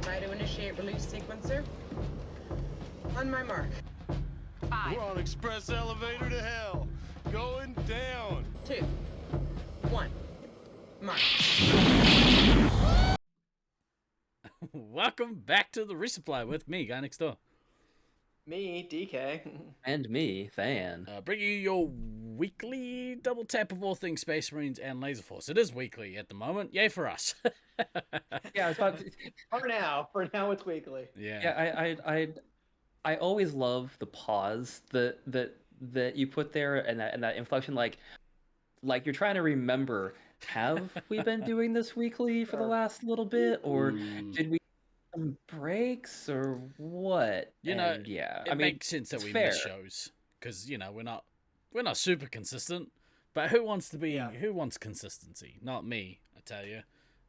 Resupply to initiate release sequencer. On my mark. 5, We're on express elevator to hell. Going down. 2, 1. Mark. Welcome back to the Resupply with me, guy next door. Me, DK. And me, Than. Bringing you your weekly double tap of all things Space Marines and Laser Force. It is weekly at the moment. Yay for us. Yeah, I was about to, For now it's weekly. Yeah. I always love the pause that you put there and that inflection, like you're trying to remember. Have we been doing this weekly for the last little bit, or did we take some breaks, or what? Yeah, it makes sense that it's we fair. miss shows because we're not super consistent. But who wants to be? Yeah. Who wants consistency? Not me, I tell you,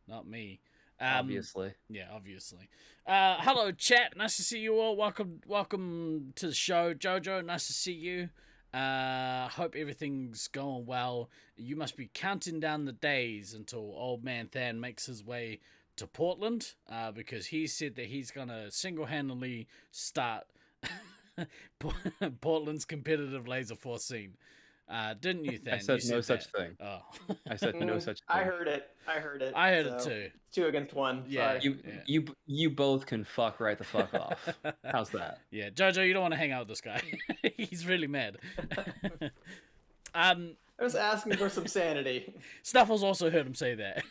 not me. Obviously. Yeah, obviously. Hello, chat. Nice to see you all. Welcome to the show, Jojo. Nice to see you. Hope everything's going well. You must be counting down the days until old man Than makes his way to Portland, because he said that he's gonna single-handedly start Portland's competitive laser force scene. Didn't you, Than? I said You no that. such thing. Oh. I said no such thing. I heard it. I heard it so too. It's 2 against 1. Yeah. Sorry. You both can fuck right the fuck off. How's that? Yeah, Jojo, you don't want to hang out with this guy. He's really mad. I was asking for some sanity. Snuffles also heard him say that.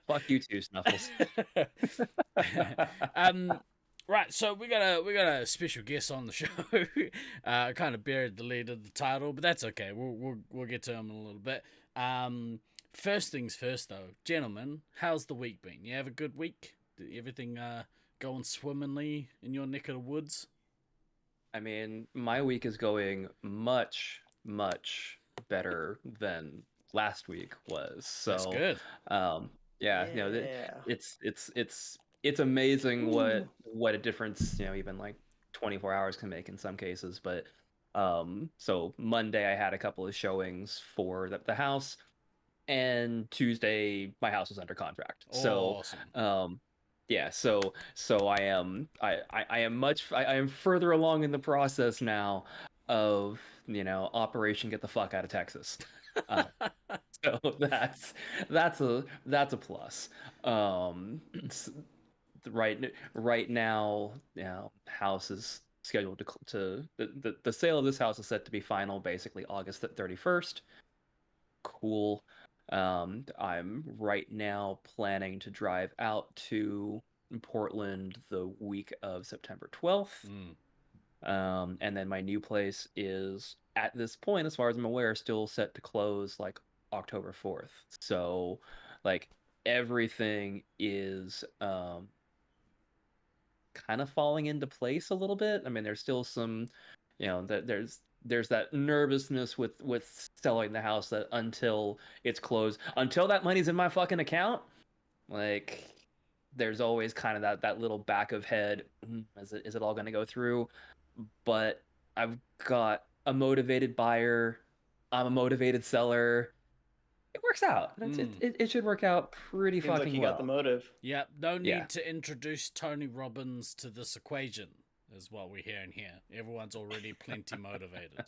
Fuck you too, Snuffles. Right, so we got a special guest on the show. I kind of buried the lead of the title, but that's okay. We'll get to him in a little bit. First things first, though, gentlemen, how's the week been? You have a good week? Did everything going swimmingly in your neck of the woods? I mean, my week is going much, much better than last week was. So That's good. It's amazing what a difference, even like 24 hours can make in some cases. But so Monday I had a couple of showings for the house, and Tuesday my house was under contract. Awesome. Yeah, so I am further along in the process now of Operation Get the Fuck Out of Texas. So that's a plus. Right now, house is scheduled to the sale of this house is set to be final basically August 31st. Cool. I'm right now planning to drive out to Portland the week of September 12th. And then my new place is, at this point, as far as I'm aware, still set to close like October 4th. So like everything is kind of falling into place a little bit. I mean, there's still some, there's that nervousness with selling the house, that until it's closed, until that money's in my fucking account, like there's always kind of that little back of head, is it all going to go through? But I've got a motivated buyer, I'm a motivated seller. It works out. It should work out pretty Seems fucking like you well. got the motive. Yep, no need to introduce Tony Robbins to this equation, is what we're hearing here. Everyone's already plenty motivated.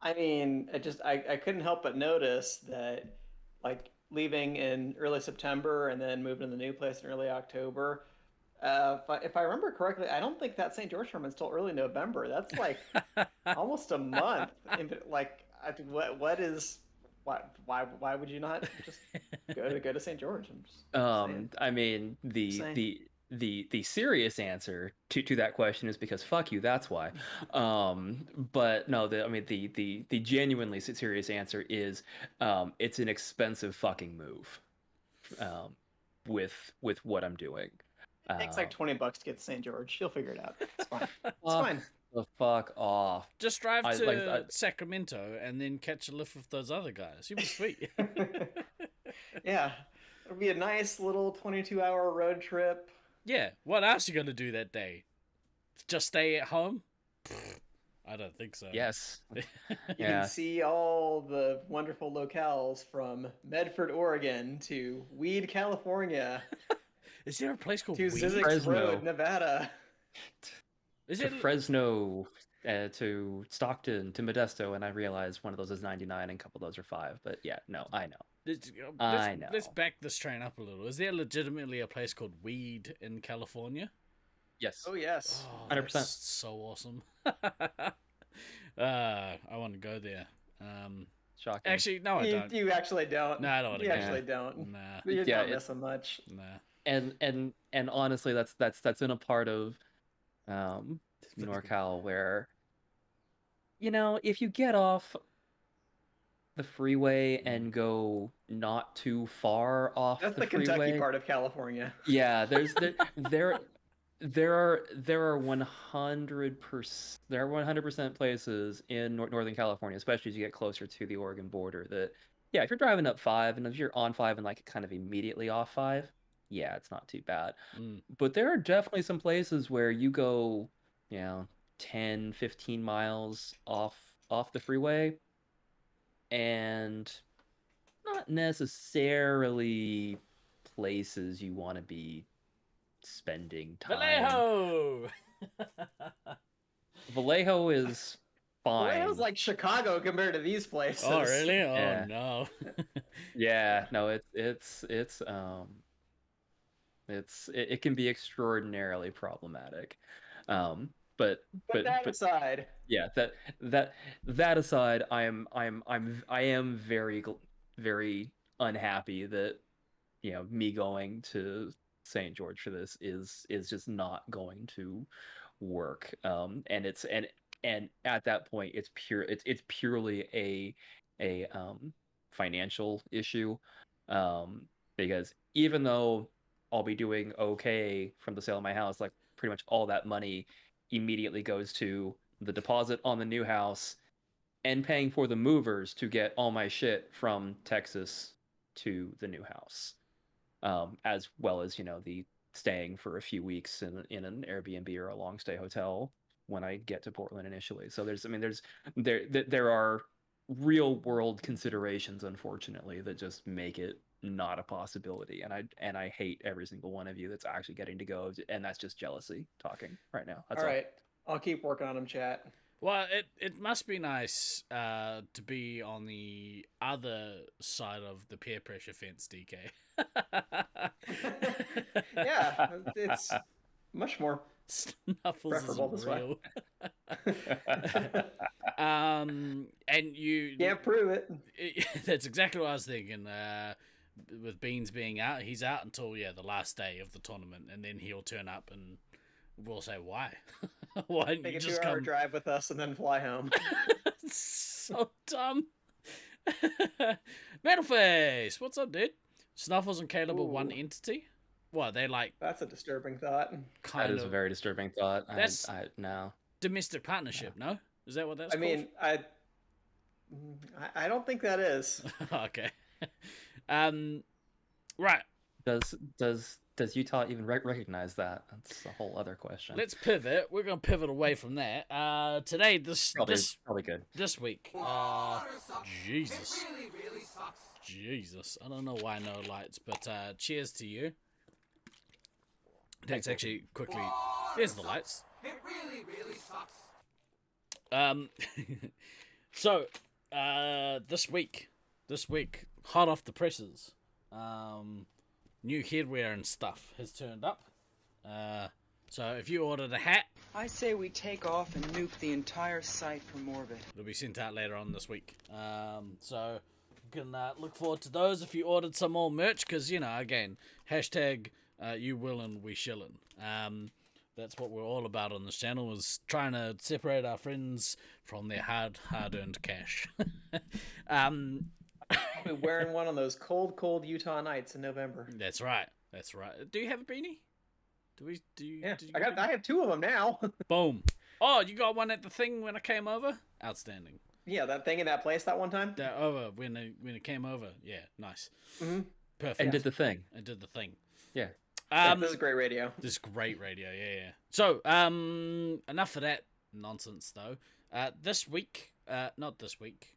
I mean, I couldn't help but notice that, like, leaving in early September and then moving to the new place in early October. If I remember correctly, I don't think that St. George tournament's till early November. That's like almost a month. Like, what is? Why would you not just go to St. George? I'm just saying. I mean, the serious answer to that question is because fuck you. That's why. But no, the genuinely serious answer is, it's an expensive fucking move. With what I'm doing. It takes like $20 to get to St. George. You'll figure it out. It's fine. It's Fuck fine. the fuck off. Just drive to Sacramento and then catch a lift with those other guys. You'll be sweet. Yeah. It'll be a nice little 22-hour road trip. Yeah. What else are you going to do that day? Just stay at home? I don't think so. Yes. You can see all the wonderful locales from Medford, Oregon to Weed, California. Is there a place called To Weed? Zizix Fresno. Road, Nevada. Is To it? Fresno, to Stockton, to Modesto, and I realize one of those is 99 and a couple of those are 5. But yeah, no, I know. I know. Let's back this train up a little. Is there legitimately a place called Weed in California? Yes. Oh yes. Oh, 100%. that's so awesome. I want to go there. Shocking. Actually, no, I don't. You actually don't. No, I don't want to You go. actually don't. Nah, You're Yeah, not missing much. nah. And honestly, that's in a part of NorCal where, if you get off the freeway and go not too far off That's the the Kentucky freeway, part of California. yeah, there are 100% places in Northern California, especially as you get closer to the Oregon border, that yeah, if you're driving up 5 and if you're on 5 and like kind of immediately off 5, yeah, it's not too bad. But there are definitely some places where you go, 10, 15 miles off the freeway and not necessarily places you want to be spending time. Vallejo! Vallejo is fine. Vallejo's like Chicago compared to these places. Oh, really? Oh, Yeah. no. Yeah, no, it can be extraordinarily problematic. But that aside, yeah, that aside, I am very unhappy that me going to St. George for this is just not going to work. And at that point, it's purely a financial issue, because even though I'll be doing okay from the sale of my house, like pretty much all that money immediately goes to the deposit on the new house and paying for the movers to get all my shit from Texas to the new house, as well as the staying for a few weeks in an Airbnb or a long stay hotel when I get to Portland initially. So there are real world considerations, unfortunately, that just make it not a possibility. And I hate every single one of you that's actually getting to go, and that's just jealousy talking right now. That's all right. I'll keep working on them, chat. Well, it must be nice to be on the other side of the peer pressure fence, DK. Yeah, it's much more Snuffles preferable this isn't real. way. And you Can't prove it. That's exactly what I was thinking. With Beans being out, he's out until the last day of the tournament, and then he'll turn up and we'll say why. Why didn't Take you a just 2-hour come? drive with us and then fly home. So dumb. Metalface, what's up, dude? Snuffles and Caleb are one Ooh. entity. What, they like That's a disturbing thought. kind that is of a very disturbing thought. That's- no. domestic partnership? No, is that what that's I called? mean, I don't think that is. Okay. Right. Does Utah even recognize that? That's a whole other question. Let's pivot. We're gonna pivot away from that. Today, Probably good. this week. Jesus. Jesus. I don't know why no lights, but cheers to you. Let's actually quickly. There's the lights. It really, really sucks. So, this week, hot off the presses, new headwear and stuff has turned up. So if you ordered a hat, I say we take off and nuke the entire site from orbit. it'll be sent out later on this week. So you can look forward to those if you ordered some more merch, because again, hashtag you willin', we shillin'. That's what we're all about on this channel, is trying to separate our friends from their hard-earned cash. I'll be wearing one on those cold Utah nights in November. That's right. Do you have a beanie? Do you? Yeah, did you I have 2 of them now. Boom. Oh, you got one at the thing when I came over? Outstanding. Yeah, that thing in that place that one time. That over when it came over. Yeah, nice. Mm-hmm. Perfect. And did the thing. And did the thing. Yeah. This is great radio. This is great radio. Yeah. So, enough of that nonsense though. This week, not this week.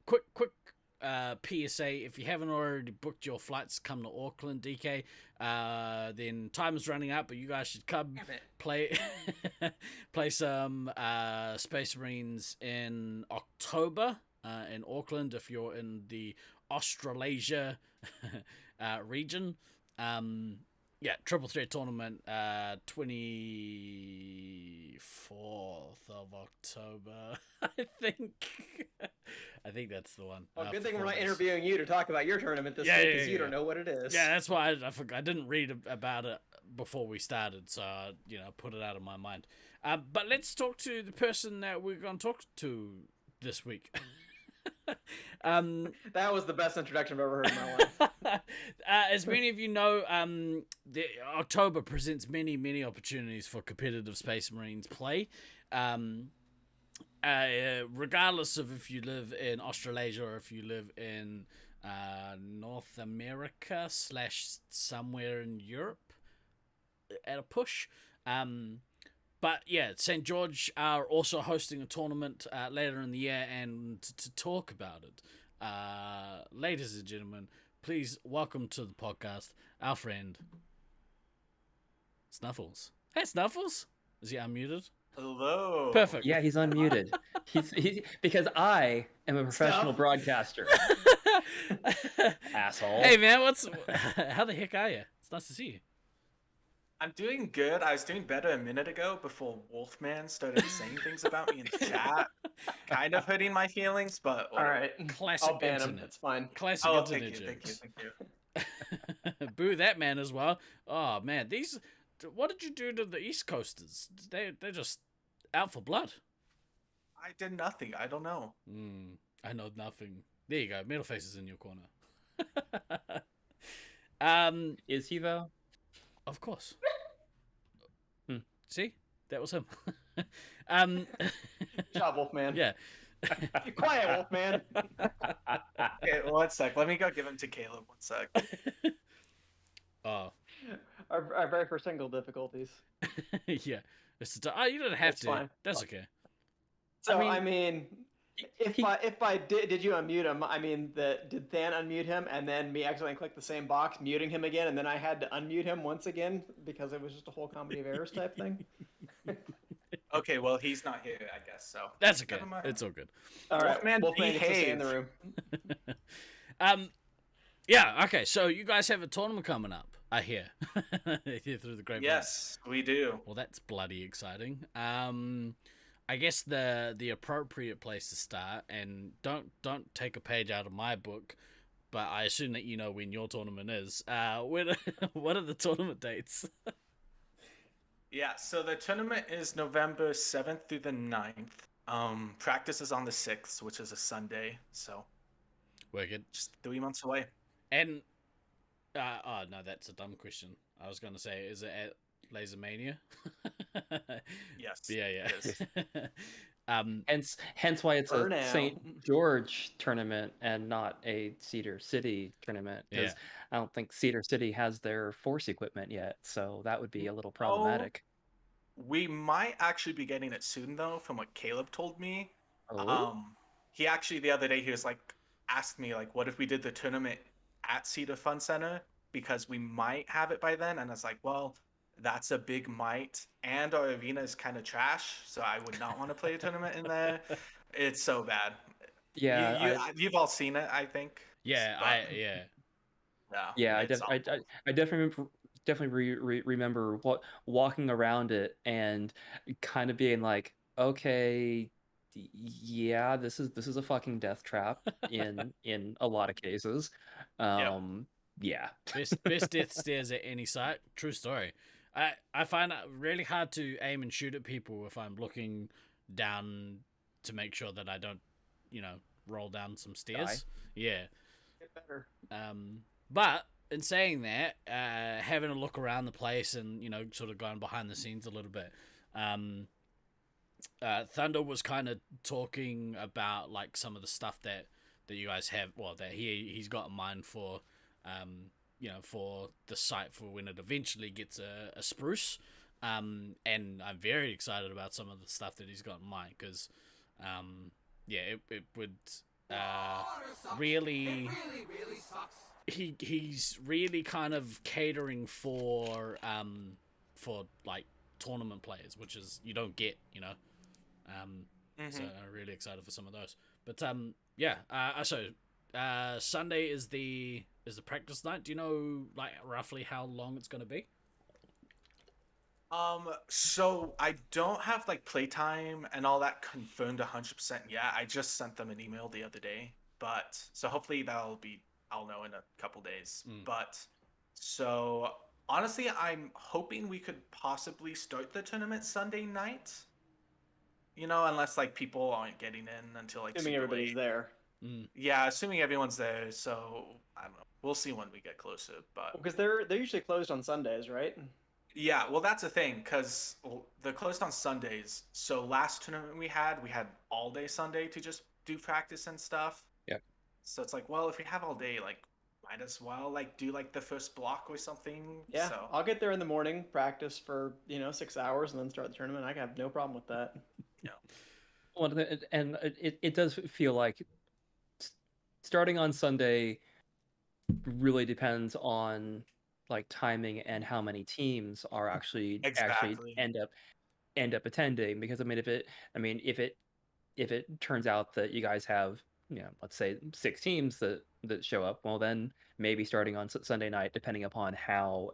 Quick PSA, if you haven't already booked your flights to come to Auckland, DK, then time is running out, but you guys should come play play some Space Marines in October in Auckland if you're in the Australasia region. Yeah, Triple Threat Tournament, 24th of October, I think. I think that's the one. Well, good thing we're not interviewing you to talk about your tournament this week, because you don't know what it is. Yeah, that's why I forgot. I didn't read about it before we started, so put it out of my mind. But let's talk to the person that we're going to talk to this week. That was the best introduction I've ever heard in my life. As many of you know, the October presents many opportunities for competitive Space Marines play. Regardless of if you live in Australasia or if you live in North America / somewhere in Europe at a push. But yeah, St. George are also hosting a tournament later in the year, and to talk about it, ladies and gentlemen, please welcome to the podcast our friend Snuffles. Hey, Snuffles, is he unmuted? Hello. Perfect. Yeah, he's unmuted. He's because I am a professional broadcaster. Asshole. Hey man, how the heck are you? It's nice to see you. I'm doing good. I was doing better a minute ago before Wolfman started saying things about me in the chat. Kind of hurting my feelings, but all right. Classic I'll ban internet. him. It's fine. Classic internet thank jokes. you. Boo that man as well. Oh man, what did you do to the East Coasters? They're just out for blood. I did nothing. I don't know. I know nothing. There you go. Metal Face is in your corner. Is he though? Of course. Hmm. See? That was him. Good job, Wolfman. Yeah. Be quiet, Wolfman. Okay, 1 sec. Let me go give him to Caleb. 1 sec. Oh. Our very first single difficulties. Yeah. You don't have It's to. fine. That's okay. So I mean, if I did you unmute him? I mean, did Than unmute him and then me accidentally click the same box, muting him again, and then I had to unmute him once again because it was just a whole comedy of errors type thing. Okay, well, he's not here, I guess, so. That's okay. It's all good. All right, Wolfman, gets to stay in the room. Yeah, okay, so you guys have a tournament coming up, I hear. Here through the grapevine. Yes, we do. Well, that's bloody exciting. I guess the appropriate place to start, and don't take a page out of my book, but I assume that you know when your tournament is. What are the tournament dates? Yeah, so the tournament is November 7th through the 9th. Practice is on the 6th, which is a Sunday, so Wicked. just 3 months away. And oh no, that's a dumb question. I was gonna say, is it at Lasermania? Yes. Yeah. Hence why it's For a now. St. George tournament and not a Cedar City tournament. Because I don't think Cedar City has their force equipment yet, so that would be a little problematic. We might actually be getting it soon, though, from what Caleb told me. Oh. He actually, the other day, he was like, asked me, like, what if we did the tournament at Cedar Fun Center? Because we might have it by then. And I was like, well, that's a big might. And our arena is kind of trash, so I would not want to play a tournament in there. It's so bad. Yeah, you've all seen it, I think. Yeah, But, Yeah, I it's awful. definitely remember walking around it and kind of being like, okay, yeah, this is a fucking death trap in a lot of cases. Yeah. best death stairs at any site. True story. I find it really hard to aim and shoot at people if I'm looking down to make sure that I don't, roll down some stairs. Yeah. Get better. But in saying that, having a look around the place and sort of going behind the scenes a little bit, Thunder was kind of talking about like some of the stuff that you guys have, well, that he's got in mind for, for the site for when it eventually gets a spruce, and I'm very excited about some of the stuff that he's got in mind because, it would really really sucks. he's really kind of catering for like tournament players, which is you don't get, you know. So I'm really excited for some of those. But yeah. So Sunday is the practice night. Do you know like roughly how long it's gonna be? So I don't have like playtime and all that confirmed 100% yet. I just sent them an email the other day, but so hopefully I'll know in a couple days. But so honestly, I'm hoping we could possibly start the tournament Sunday night. You know, unless like people aren't getting in until like Assuming super everybody's late. there. Yeah, assuming everyone's there. So I don't know. We'll see when we get closer. But Because they're usually closed on Sundays, right? yeah, well, that's the thing, because they're closed on Sundays. So last tournament we had all day Sunday to just do practice and stuff. Yep. So it's like, well, if we have all day, like, might as well like do like the first block or something. Yeah, So I'll get there in the morning, practice for 6 hours, and then start the tournament. I have no problem with that. yeah. Well, and it does feel like starting on Sunday really depends on like timing and how many teams are actually Exactly. end up attending. Because I mean, if it turns out that you guys have, let's say 6 teams that show up, well, then maybe starting on Sunday night, depending upon how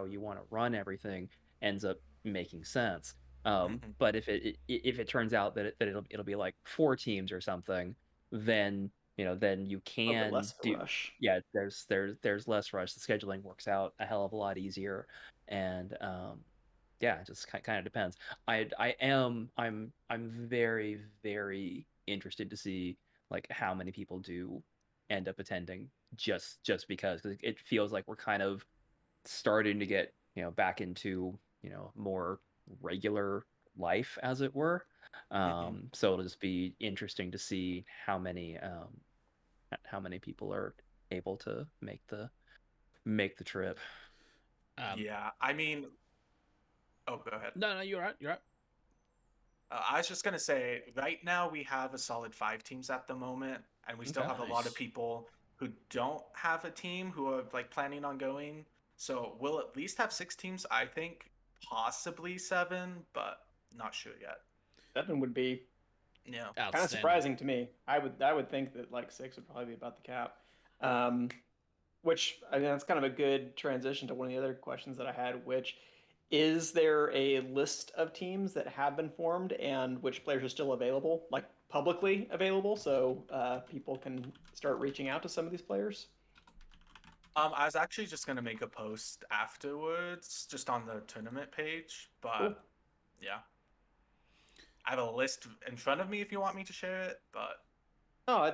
you want to run everything, ends up making sense. But if it turns out that it'll be like 4 teams or something, then then you A little bit can less of a do, rush. yeah, there's less rush. The scheduling works out a hell of a lot easier, and yeah, it just kind of depends. I'm very, very interested to see like how many people do end up attending, just because it feels like we're kind of starting to get back into more regular life, as it were. So it'll just be interesting to see how many people are able to make the trip. Yeah. I mean, oh, go ahead. No, you're right. You're right. I was just gonna say, right now we have a solid 5 teams at the moment, and we still Okay. have a lot of Nice. people who don't have a team who are like planning on going. So we'll at least have 6 teams, I think, possibly 7, but not sure yet. 7 would be Yeah. kind of surprising to me. I would think that like 6 would probably be about the cap. Which I mean that's kind of a good transition to one of the other questions that I had, which is there a list of teams that have been formed and which players are still available, like publicly available, so people can start reaching out to some of these players? I was actually just gonna make a post afterwards, just on the tournament page, Cool. but yeah, I have a list in front of me if you want me to share it, but No,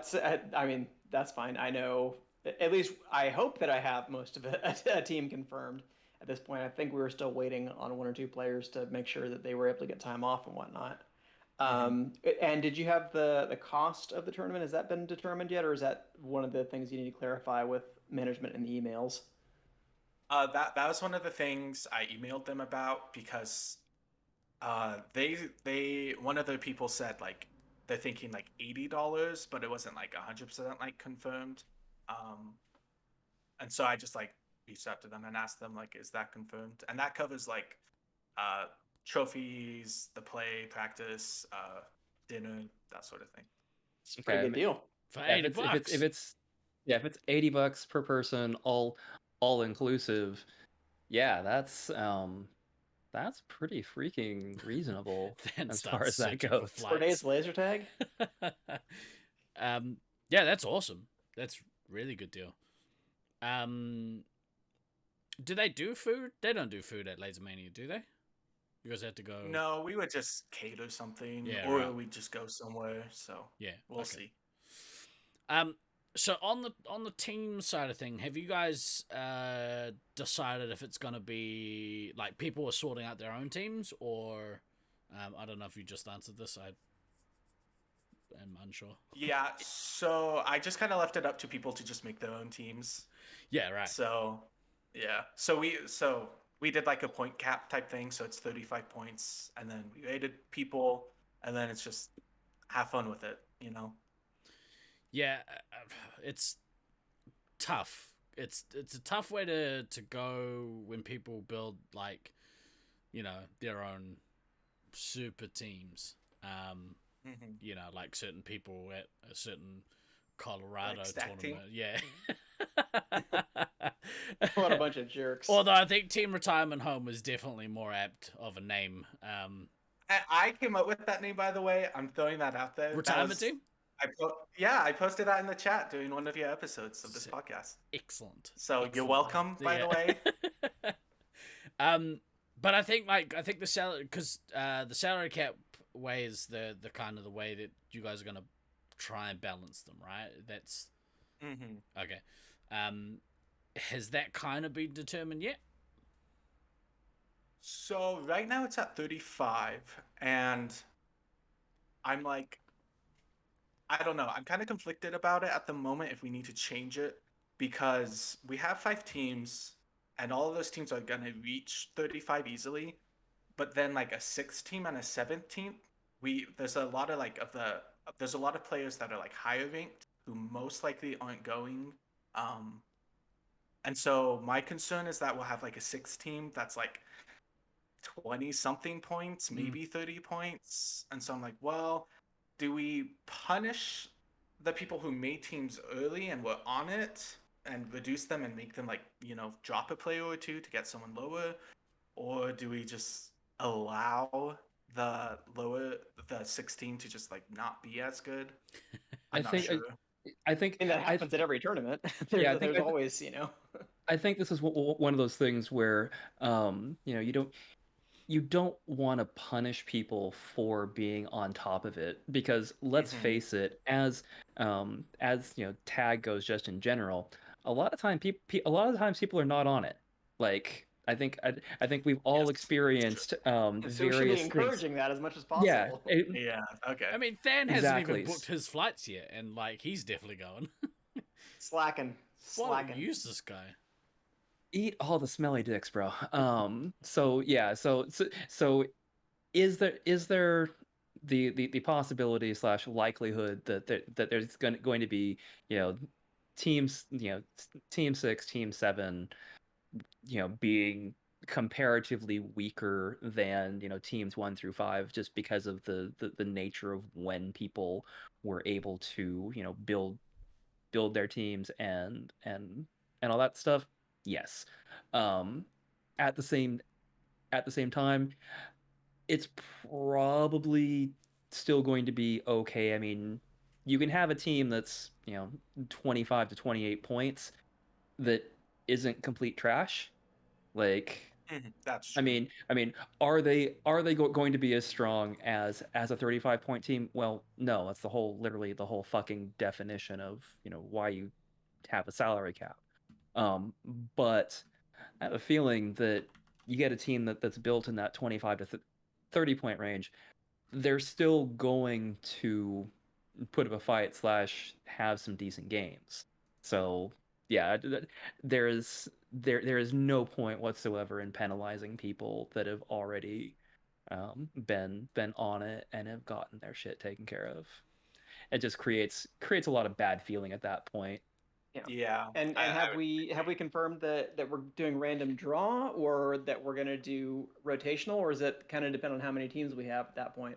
I mean that's fine. I know at least I hope that I have most of a team confirmed at this point. I think we were still waiting on 1 or 2 players to make sure that they were able to get time off and whatnot. And did you have the cost of the tournament? Has that been determined yet, or is that one of the things you need to clarify with management in the emails? that was one of the things I emailed them about, because they one of the people said like they're thinking like $80, but it wasn't like 100% like confirmed. Um, and so I just like reached out to them and asked them like, is that confirmed? And that covers like uh trophies, the play, practice, dinner, that sort of thing. It's a pretty Okay, good deal. For yeah, 80 bucks. if it's $80 per person, all inclusive, yeah, that's pretty freaking reasonable Then as start far as that searching for goes. 4 days flights. laser tag. Yeah, that's awesome. That's really good deal. Do they do food? They don't do food at Lasermania, do they? You guys have to go. No, we would just cater something, Yeah, or right. we'd just go somewhere. So Yeah, we'll okay. see. So on the team side of thing, have you guys decided if it's gonna be like people are sorting out their own teams, or I don't know if you just answered this. I am unsure. Yeah, so I just kind of left it up to people to just make their own teams. Yeah, right. So, yeah. So we did like a point cap type thing, so it's 35 points, and then we rated people, and then it's just have fun with it, you know. Yeah, it's tough. It's a tough way to go when people build like, their own super teams. Mhm. Like certain people at a certain Colorado Like stack team? tournament. Yeah. What a bunch of jerks. Although I think Team Retirement Home is definitely more apt of a name. I came up with that name, by the way. I'm throwing that out there. Retirement Team? I posted that in the chat during one of your episodes of this podcast. Excellent. So you're Excellent. welcome, by the way. But I think the salary, because the salary cap way is the kind of the way that you guys are gonna try and balance them, right? That's okay. Has that kind of been determined yet? So right now it's at 35, and I'm like, I don't know. I'm kind of conflicted about it at the moment if we need to change it because we have 5 teams, and all of those teams are gonna reach 35 easily. But then like a 6th team and a 17th, there's a lot of there's a lot of players that are like higher ranked who most likely aren't going. And so my concern is that we'll have like a 6th team that's like 20 something points, maybe 30 points. And so I'm like, well, do we punish the people who made teams early and were on it and reduce them and make them like, drop a player or two to get someone lower? Or do we just allow the 16 to just like not be as good? I'm not sure. I think that happens at every tournament. There's always, I think this is one of those things where, you don't want to punish people for being on top of it because let's face it, as tag goes just in general, a lot of times people are not on it. Like I think we've all experienced so we should be various encouraging things. that as much as possible. Yeah, okay. I mean, Than hasn't even Exactly. booked his flights yet, and like he's definitely going. Slacking. What a useless guy. Eat all the smelly dicks, bro. So yeah, so is there the possibility / likelihood that there's going to be, teams, team 6, team 7, being comparatively weaker than, teams 1 through 5 just because of the nature of when people were able to, build their teams and all that stuff? Yes. At the same time, it's probably still going to be okay. I mean, you can have a team that's, 25 to 28 points that isn't complete trash. Like, That's true. I mean, are they going to be as strong as a 35-point team? Well, no. That's literally the whole fucking definition of, why you have a salary cap. But I have a feeling that you get a team that's built in that 25 to 30 point range, they're still going to put up a fight / have some decent games. So yeah, there is no point whatsoever in penalizing people that have already been on it and have gotten their shit taken care of. It just creates a lot of bad feeling at that point. Yeah. And have we confirmed that we're doing random draw or that we're gonna do rotational, or is it kind of depend on how many teams we have at that point?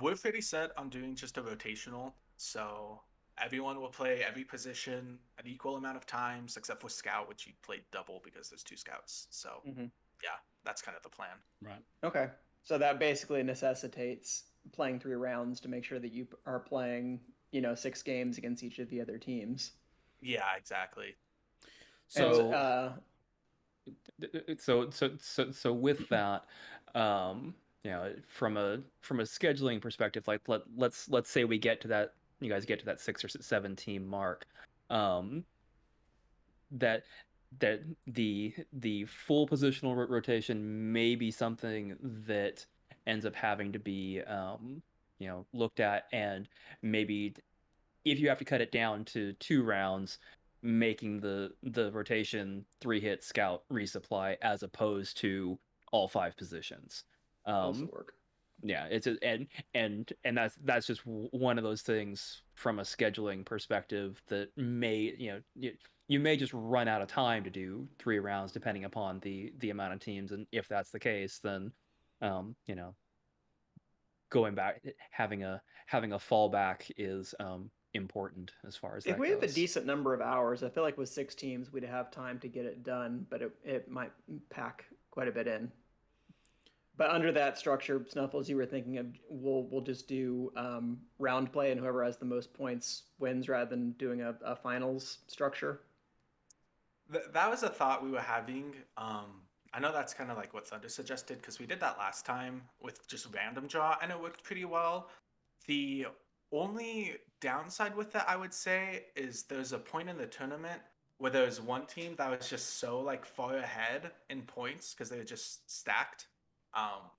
We're pretty set on doing just a rotational, so everyone will play every position an equal amount of times, except for scout, which you played double because there's 2 scouts. So yeah, that's kind of the plan. Right. Okay. So that basically necessitates playing 3 rounds to make sure that you are playing, 6 games against each of the other teams. Yeah, exactly. So so with that, from a scheduling perspective, like let's say we get to that, you guys get to that 6 or 7 team mark, that the full positional rotation may be something that ends up having to be looked at, and maybe if you have to cut it down to 2 rounds, making the rotation 3-hit scout resupply as opposed to all 5 positions. Also work. Yeah, and that's just one of those things from a scheduling perspective that may, you may just run out of time to do 3 rounds depending upon the amount of teams, and if that's the case, then you know, going back, having a fallback is important as far as If that we have a goes. decent number of hours, I feel like with 6 teams, we'd have time to get it done, but it might pack quite a bit in. But under that structure, Snuffles, you were thinking of we'll just do round play, and whoever has the most points wins, rather than doing a finals structure. That was a thought we were having. I know that's kind of like what Thunder suggested because we did that last time with just random draw and it worked pretty well. The only downside with that, I would say, is there's a point in the tournament where there was one team that was just so like far ahead in points because they were just stacked. Um,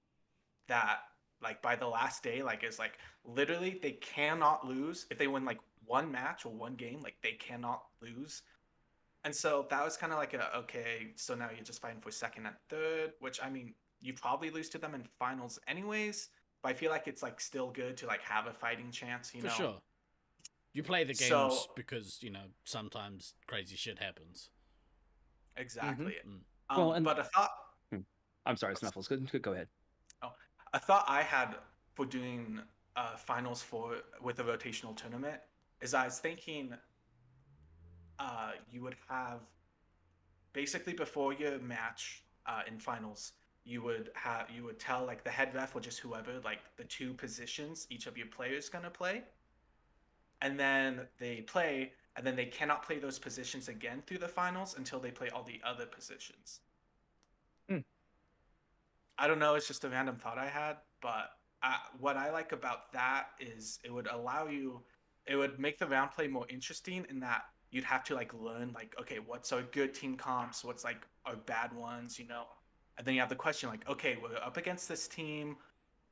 that like by the last day, like is like literally they cannot lose if they win like one match or one game, like they cannot lose. And so that was kind of like a okay, so now you're just fighting for second and third, which I mean, you probably lose to them in finals anyways, but I feel like it's like still good to like have a fighting chance, you For know. sure. You play the So games because, sometimes crazy shit happens. exactly. Mm. Well, and But a thought hmm, I'm sorry, Snuffles. Go ahead. oh, a thought I had for doing finals for with a rotational tournament is I was thinking you would have basically before your match in finals you would tell like the head ref or just whoever like the 2 positions each of your players gonna play, and then they play, and then they cannot play those positions again through the finals until they play all the other positions. Hmm. I don't know, it's just a random thought I had, but what I like about that is it would make the round play more interesting in that you'd have to like learn like, okay, what's our good team comps, what's like our bad ones, you know? And then you have the question like, okay, we're up against this team.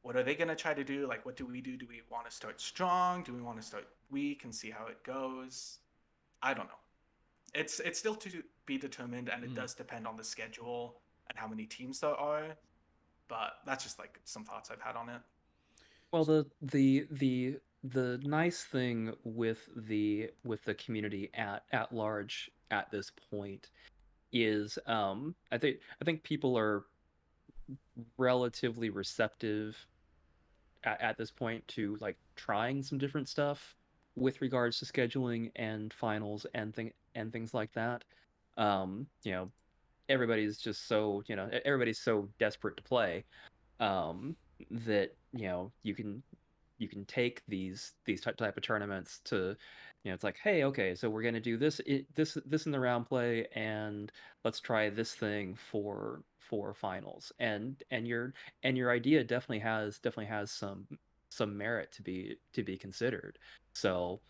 What are they gonna try to do? Like, what do we do? Do we want to start strong? Do we want to start weak and see how it goes? I don't know. It's still to be determined, and it does depend on the schedule and how many teams there are. But that's just like some thoughts I've had on it. Well, the nice thing with the community at large at this point is, I think people are relatively receptive at this point to like trying some different stuff with regards to scheduling and finals and things like that. You know, everybody's just so, everybody's so desperate to play, um, that, you can take these type of tournaments to, it's like, hey, okay, so we're gonna do this in the round play, and let's try this thing for finals, and your idea definitely has some merit to be considered. So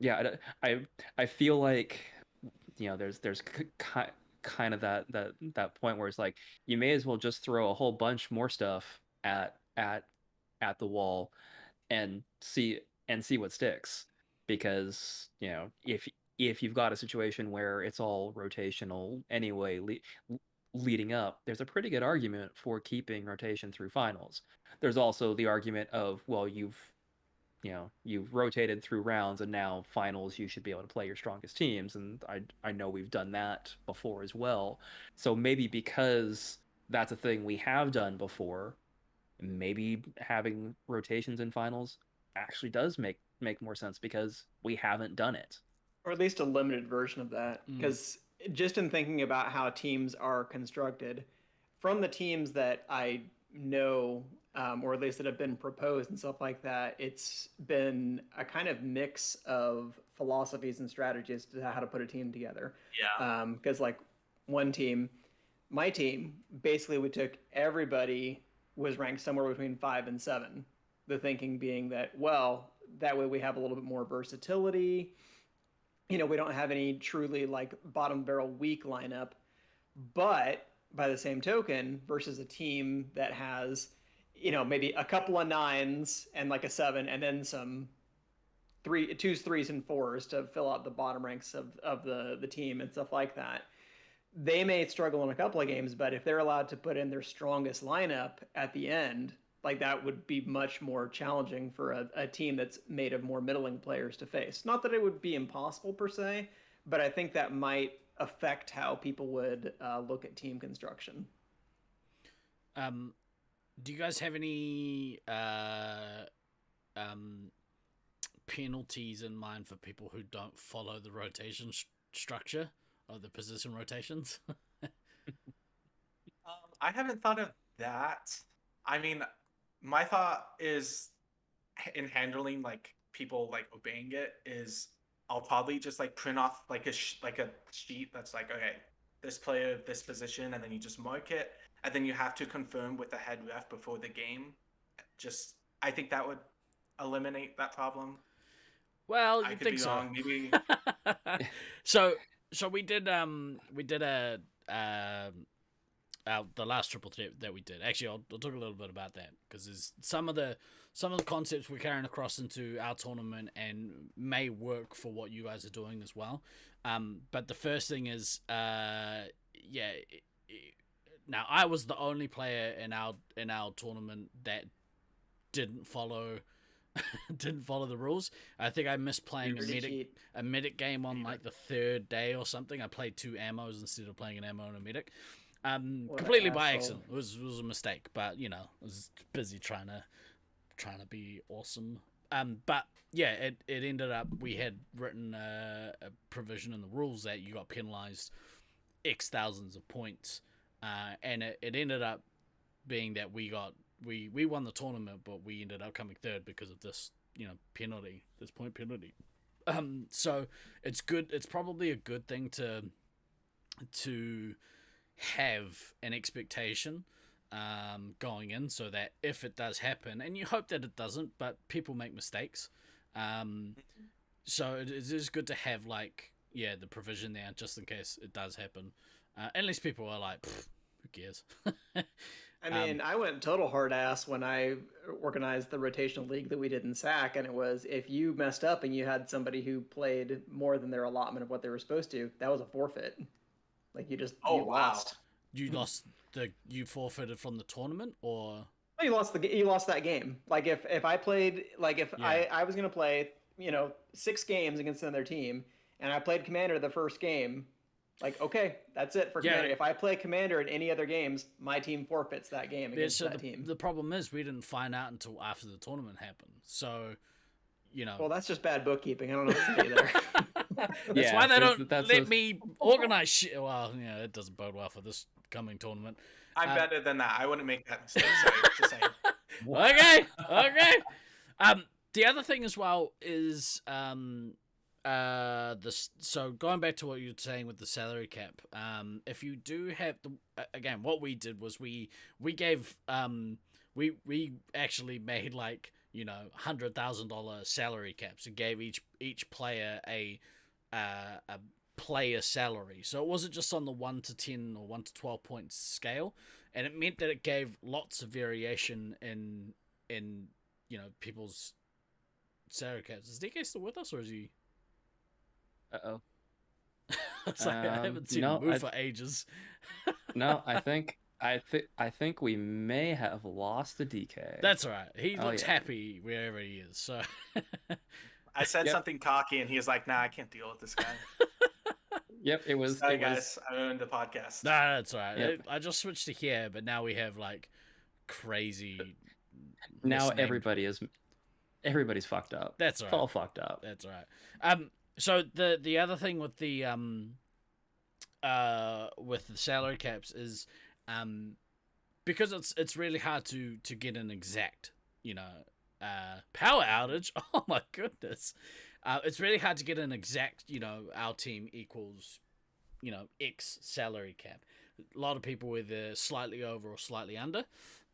yeah, I feel like, there's kind of that point where it's like you may as well just throw a whole bunch more stuff at the wall and see what sticks, because if you've got a situation where it's all rotational anyway, leading up, there's a pretty good argument for keeping rotation through finals. There's also the argument of, well, you've rotated through rounds, and now finals you should be able to play your strongest teams, and I know we've done that before as well. So maybe because that's a thing we have done before, maybe having rotations in finals actually does make more sense because we haven't done it. Or at least a limited version of that. Mm. Because just in thinking about how teams are constructed, from the teams that I know, or at least that have been proposed and stuff like that, it's been a kind of mix of philosophies and strategies to how to put a team together. Yeah. Because, like, one team, my team, basically we took everybody was ranked somewhere between 5 and 7. The thinking being that, well, that way we have a little bit more versatility. We don't have any truly like bottom barrel weak lineup, but by the same token, versus a team that has, maybe a couple of 9s and like a 7, and then some 2s, 3s, and 4s to fill out the bottom ranks of the team and stuff like that. They may struggle in a couple of games, but if they're allowed to put in their strongest lineup at the end, like that would be much more challenging for a team that's made of more middling players to face. Not that it would be impossible per se, but I think that might affect how people would look at team construction. Do you guys have any penalties in mind for people who don't follow the rotation structure or the position rotations? I haven't thought of that. I mean, my thought is in handling like people like obeying it is I'll probably just like print off like like a sheet that's like, okay, this player, this position, and then you just mark it, and then you have to confirm with the head ref before the game. Just I think that would eliminate that problem. Well, I you could think be so? wrong. Maybe so we did a the last triple threat that we did. Actually, I'll talk a little bit about that because there's some of the concepts we're carrying across into our tournament and may work for what you guys are doing as well. But the first thing is, now I was the only player in our tournament that didn't follow the rules. I think I missed playing a medic game on like the third day or something. I played 2 ammos instead of playing an ammo and a medic. Completely by accident. It was a mistake, but you know, I was busy trying to be awesome. But yeah, it ended up we had written a provision in the rules that you got penalized X thousands of points, and it ended up being that we won the tournament, but we ended up coming third because of this penalty, this point penalty. So it's good. It's probably a good thing to have an expectation going in, so that if it does happen, and you hope that it doesn't, but people make mistakes, so it is good to have the provision there just in case it does happen. At least people are like, who cares? I mean, I went total hard ass when I organized the rotational league that we did in SAC, and it was if you messed up and you had somebody who played more than their allotment of what they were supposed to, that was a forfeit. Like you lost. You lost you forfeited from the tournament, or you lost that game. Like if I played I was gonna play 6 games against another team, and I played commander the first game. Like, okay, that's it for commander. If I play commander in any other games, my team forfeits that game against that team. The problem is we didn't find out until after the tournament happened. So, Well, that's just bad bookkeeping. I don't know what to say there. That's why they don't let me organize shit. Well, it doesn't bode well for this coming tournament. I'm better than that. I wouldn't make that mistake. Sorry, just saying. Okay. The other thing as well is so going back to what you were saying with the salary cap, if you do have again, what we did was we gave we actually made $100,000 salary caps and gave each player a player salary. So it wasn't just on the 1 to 10 or 1 to 12 points scale, and it meant that it gave lots of variation in people's salary caps. Is DK still with us, or is he? It's like I haven't seen him move for ages. No, I think we may have lost the DK. That's all right. He looks happy wherever he is. So I said something cocky, and he was like, "Nah, I can't deal with this guy." Yep, it was. Sorry, guys, I ruined the podcast. Nah, that's all right. Yep. I just switched to here, but now we have crazy. Now everybody's fucked up. That's all right. It's all fucked up. That's all right. So the other thing with the salary caps is because it's really hard to get an exact power outage. Oh my goodness. It's really hard to get an exact, our team equals, X salary cap. A lot of people were either slightly over or slightly under.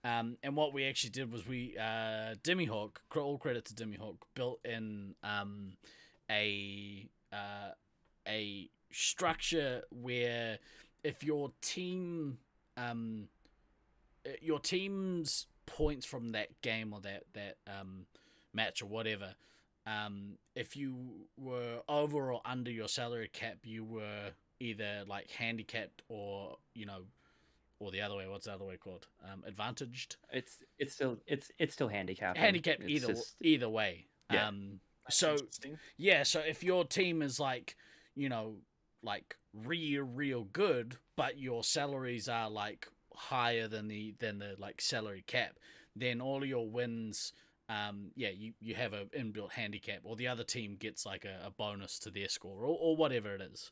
And what we actually did was we, Demihawk, all credit to Demihawk, built in a structure where if your team's points from that game or that match or whatever, if you were over or under your salary cap, you were either handicapped or or the other way. What's the other way called? Advantaged. It's still handicapped. Handicapped either way. Yeah. So Interesting. yeah, so if your team is like, like real good, but your salaries are like higher than the like salary cap, then all of your wins, you have an inbuilt handicap, or the other team gets like a bonus to their score, or whatever it is.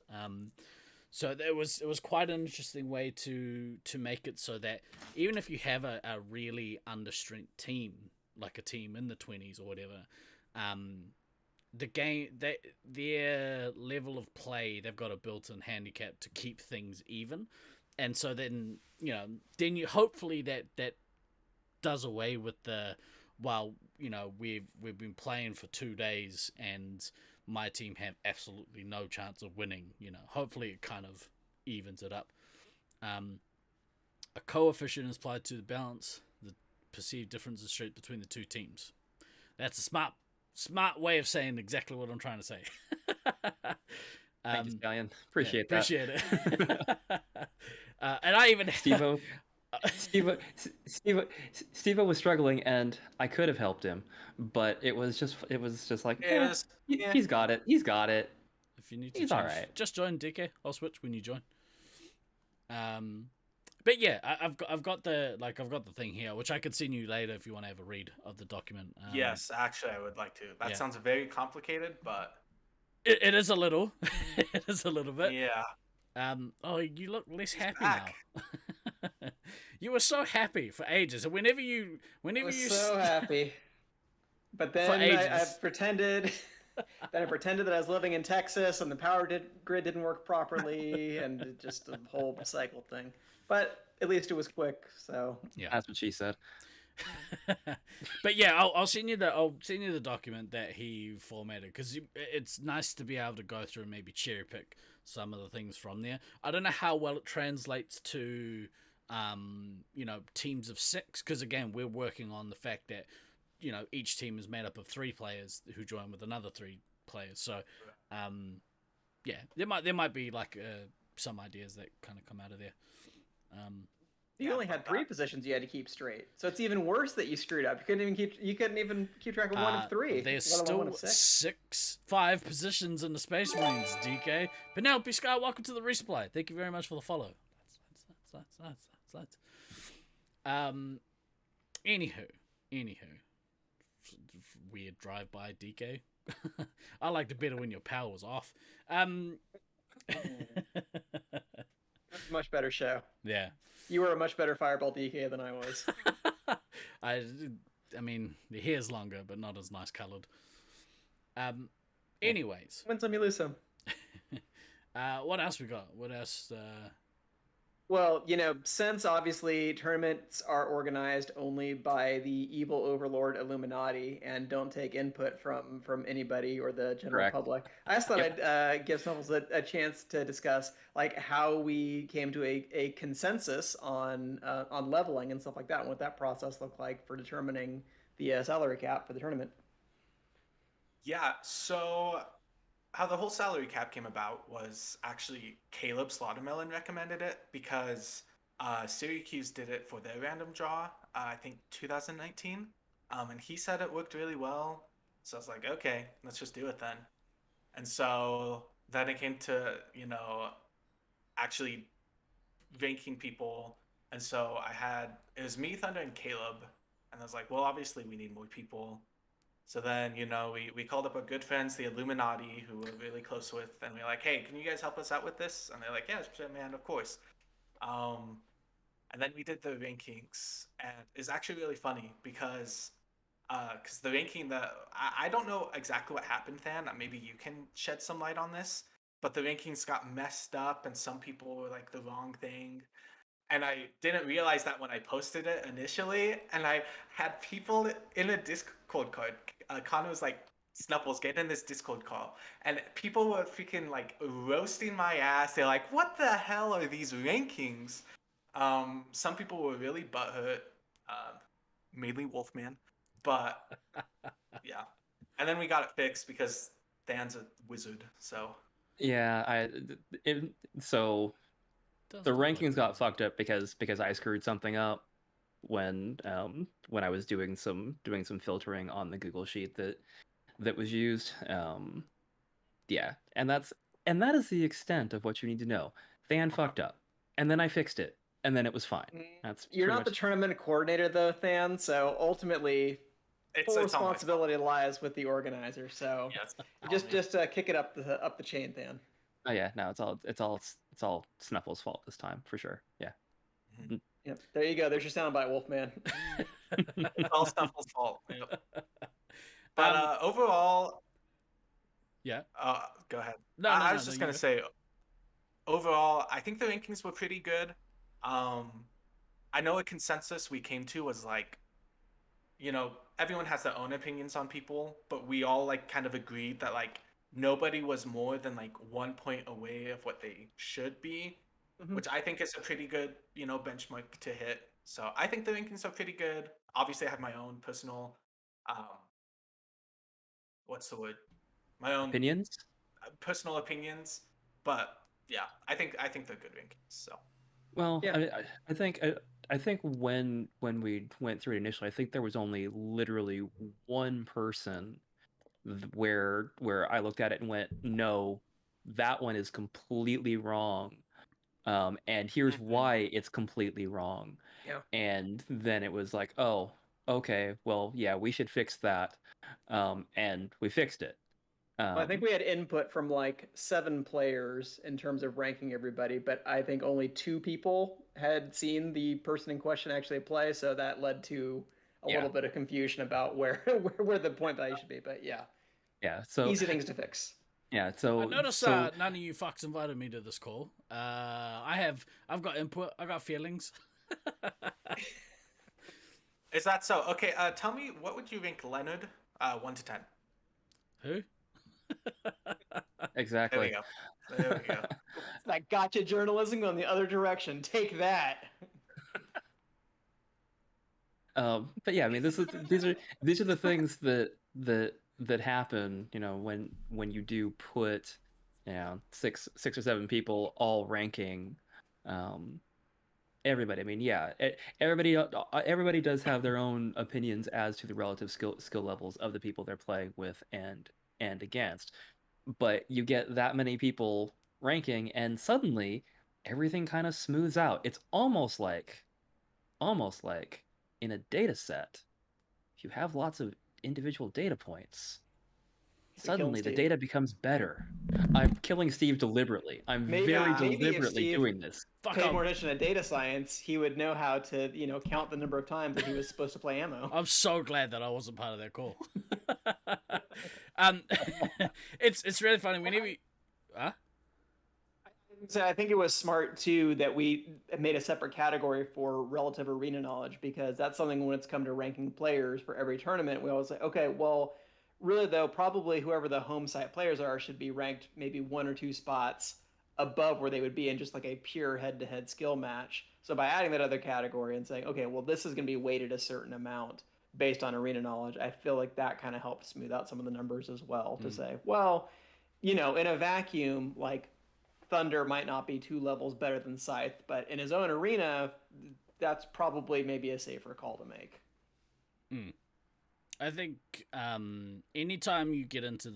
So it was quite an interesting way to make it so that even if you have a really understrength team, like a team in the 20s or whatever, the game, their level of play, they've got a built-in handicap to keep things even, and so then you hopefully that does away with the, well, we've been playing for 2 days and my team have absolutely no chance of winning. Hopefully it kind of evens it up. A coefficient is applied to the balance the perceived differences straight between the two teams. That's a smart way of saying exactly what I'm trying to say. Thank you, Stallion. Appreciate that. Appreciate it. And I even Steve was struggling, and I could have helped him, but it was just like, he's got it. He's got it. If you need to He's change, all right. just join DK. I'll switch when you join. But yeah, I've got the thing here, which I could send you later if you want to have a read of the document. Yes, actually, I would like to. That sounds very complicated, but it is a little. It is a little bit. Yeah. Oh, you look less happy now. You were so happy for ages, and whenever you so happy, but then I pretended. Then I pretended that I was living in Texas and the power grid didn't work properly, and just a whole cycle thing. But at least it was quick, so yeah, that's what she said. But yeah, I'll send you the document that he formatted, because it's nice to be able to go through and maybe cherry pick some of the things from there. I don't know how well it translates to teams of 6, because again, we're working on the fact that each team is made up of 3 players who join with another 3 players. So yeah, there might be like some ideas that kind of come out of there. You only had 3 positions you had to keep straight, so it's even worse that you screwed up. You couldn't even keep track of one of 3. There's still 5 positions in the Space Marines, DK. Penelope Sky, welcome to the Resupply. Thank you very much for the follow. That's. Anywho, weird drive-by, DK. I liked it better when your power was off. Much better show. Yeah. You were a much better Fireball DK than I was. I mean, the hair's longer, but not as nice colored. Anyways. Win some, you lose some. What else we got? What else? Well, since obviously tournaments are organized only by the evil overlord Illuminati and don't take input from anybody or the general public, I just thought I'd give Snuffles a chance to discuss like how we came to a consensus on leveling and stuff like that, and what that process looked like for determining the salary cap for the tournament. Yeah, so how the whole salary cap came about was actually Caleb Slaughtermelon recommended it, because Syracuse did it for their random draw, I think 2019, and he said it worked really well. So I was like, okay, let's just do it then. And so then it came to actually ranking people, and so it was me, Thunder, and Caleb, and I was like, well, obviously we need more people. So then, we called up our good friends, the Illuminati, who we're really close with, and we were like, hey, can you guys help us out with this? And they're like, yeah, man, of course. And then we did the rankings, and it's actually really funny because the ranking, I don't know exactly what happened, Than. Maybe you can shed some light on this, but the rankings got messed up, and some people were like the wrong thing. And I didn't realize that when I posted it initially, and I had people in a Discord card. Connor was like, Snuffles, get in this Discord call. And people were freaking like roasting my ass. They're like, what the hell are these rankings? Some people were really butthurt, mainly Wolfman. But yeah. And then we got it fixed because Dan's a wizard, so. Yeah, Does the look like rankings got things. fucked up because I screwed something up when I was doing some filtering on the Google sheet that was used. Yeah, and that is the extent of what you need to know. Than fucked up, and then I fixed it, and then it was fine. That's You're pretty not the much. tournament coordinator though, Than, so ultimately full It's all my fault. responsibility lies with the organizer. So Yes. just kick it up the chain, Than. Oh yeah, no, it's all Snuffles' fault this time for sure. Yeah. Yep, there you go. There's your soundbite, Wolfman. It's all Snuffle's fault. Yep. But overall, Yeah. go ahead. No, I no, I no, was no, just you gonna go. say, overall, I think the rankings were pretty good. Um, I know a consensus we came to was like, everyone has their own opinions on people, but we all like kind of agreed that like nobody was more than like 1 point away of what they should be, which I think is a pretty good, benchmark to hit. So I think the rankings are pretty good. Obviously, I have my own personal, um, what's the word? My own Opinions? personal opinions, but yeah, I think they're good rankings. So Well, Yeah. I think when we went through it initially, I think there was only literally one person where I looked at it and went, no, that one is completely wrong. And here's why it's completely wrong. Yeah. And then it was like, oh, okay, well, yeah, we should fix that. And we fixed it. Well, I think we had input from like 7 players in terms of ranking everybody, but I think only 2 people had seen the person in question actually play, so that led to a Yeah. little bit of confusion about where where the point value should be. But yeah, Yeah, so easy things to fix. yeah, I so noticed so none of you fucks invited me to this call. I've got input. I got feelings. is that so? Okay, tell me, what would you rank Leonard, 1 to 10? Who? There exactly. we go. There we go. It's that gotcha journalism going the other direction. Take that. But yeah, I mean, these are the things that happen, when you do put, 6 or 7 people all ranking, um, everybody. I mean, yeah, everybody does have their own opinions as to the relative skill levels of the people they're playing with and against. But you get that many people ranking, and suddenly everything kind of smooths out. It's almost like in a data set, if you have lots of individual data points, You're killing suddenly the Steve. data becomes better. I'm killing Steve deliberately. I'm Maybe, very maybe if deliberately Steve doing this. Fuck paid off. more attention to data science, he would know how to count the number of times that he was supposed to play ammo. I'm so glad that I wasn't part of that call. um, it's really funny whenever. Huh? So I think it was smart too that we made a separate category for relative arena knowledge, because that's something when it's come to ranking players for every tournament, we always say, okay, well, really though, probably whoever the home site players are should be ranked maybe 1 or 2 spots above where they would be in just like a pure head-to-head skill match. So by adding that other category and saying, okay, well, this is going to be weighted a certain amount based on arena knowledge, I feel like that kind of helped smooth out some of the numbers as well, to say, well, in a vacuum, like Thunder might not be 2 levels better than Scythe, but in his own arena, that's probably maybe a safer call to make. I think anytime you get into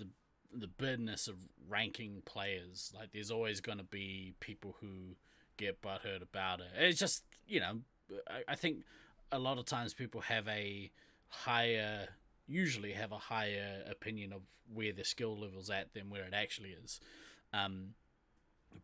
the business of ranking players, like there's always going to be people who get butthurt about it. It's just I think a lot of times people usually have a higher opinion of where their skill level's at than where it actually is.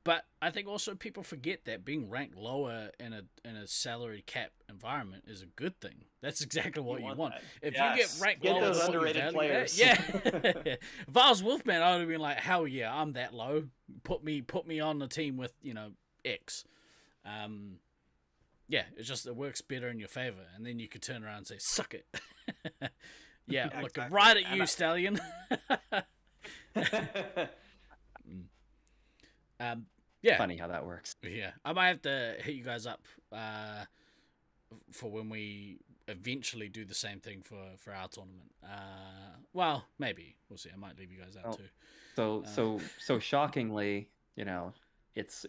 But I think also people forget that being ranked lower in a salary cap environment is a good thing. That's exactly what you want. That. If Yes. you get ranked Get lower those than what you underrated value, players. yeah. If I was Wolfman, I would have been like, hell yeah, I'm that low. Put me on the team with X. Yeah, it works better in your favor, and then you could turn around and say, suck it. Yeah, Yeah, looking exactly. right at And you, Stallion. Yeah. Funny how that works. Yeah, I might have to hit you guys up for when we eventually do the same thing for our tournament. Well, maybe we'll see. I might leave you guys out Oh, too. So shockingly, it's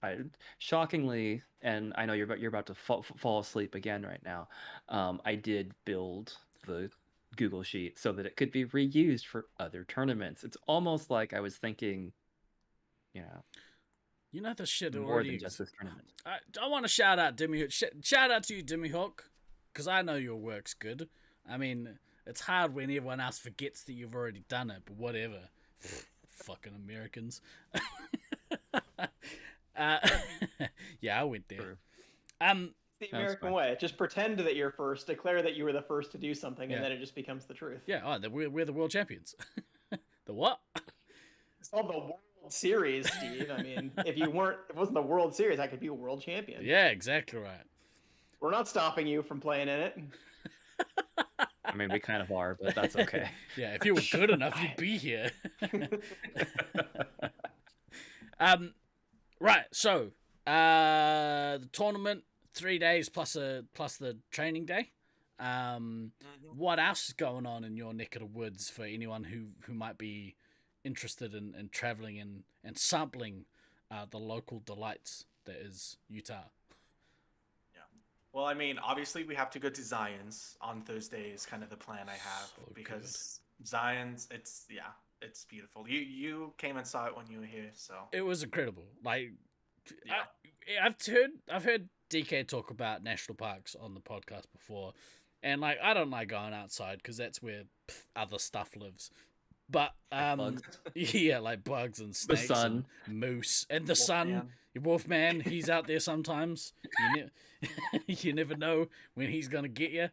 I shockingly, and I know you're about to fall asleep again right now. I did build the Google Sheet so that it could be reused for other tournaments. It's almost like I was thinking, you know, You know the shit more already. than just this tournament. I want to shout out Demi. Shout out to you, Demi Hook, because I know your work's good. I mean, it's hard when everyone else forgets that you've already done it, but whatever. Fucking Americans. uh, yeah, I went there. True. The That's American fine. way. Just pretend that you're first. Declare that you were the first to do something, Yeah. and then it just becomes the truth. Yeah, we're the world champions. The what? It's called the World Series, Steve. I mean, if it wasn't the World Series, I could be a world champion. Yeah, exactly right. We're not stopping you from playing in it. I mean, we kind of are, but that's okay. Yeah, if you were good enough, you'd be here. Right. So, the tournament 3 days plus the training day. What else is going on in your neck of the woods for anyone who might be interested in traveling and sampling the local delights that is Utah? Well, I mean, obviously we have to go to Zion's on Thursday is kind of the plan I have So because Zion's, it's beautiful. You came and saw it when you were here, so It was incredible. Like, yeah. I've heard DK talk about national parks on the podcast before, and like I don't like going outside because that's where other stuff lives. But bugs. yeah, like bugs and snakes, sun. and moose, and the sun. Wolfman. Your Wolfman, he's out there sometimes. You never know when he's gonna get you.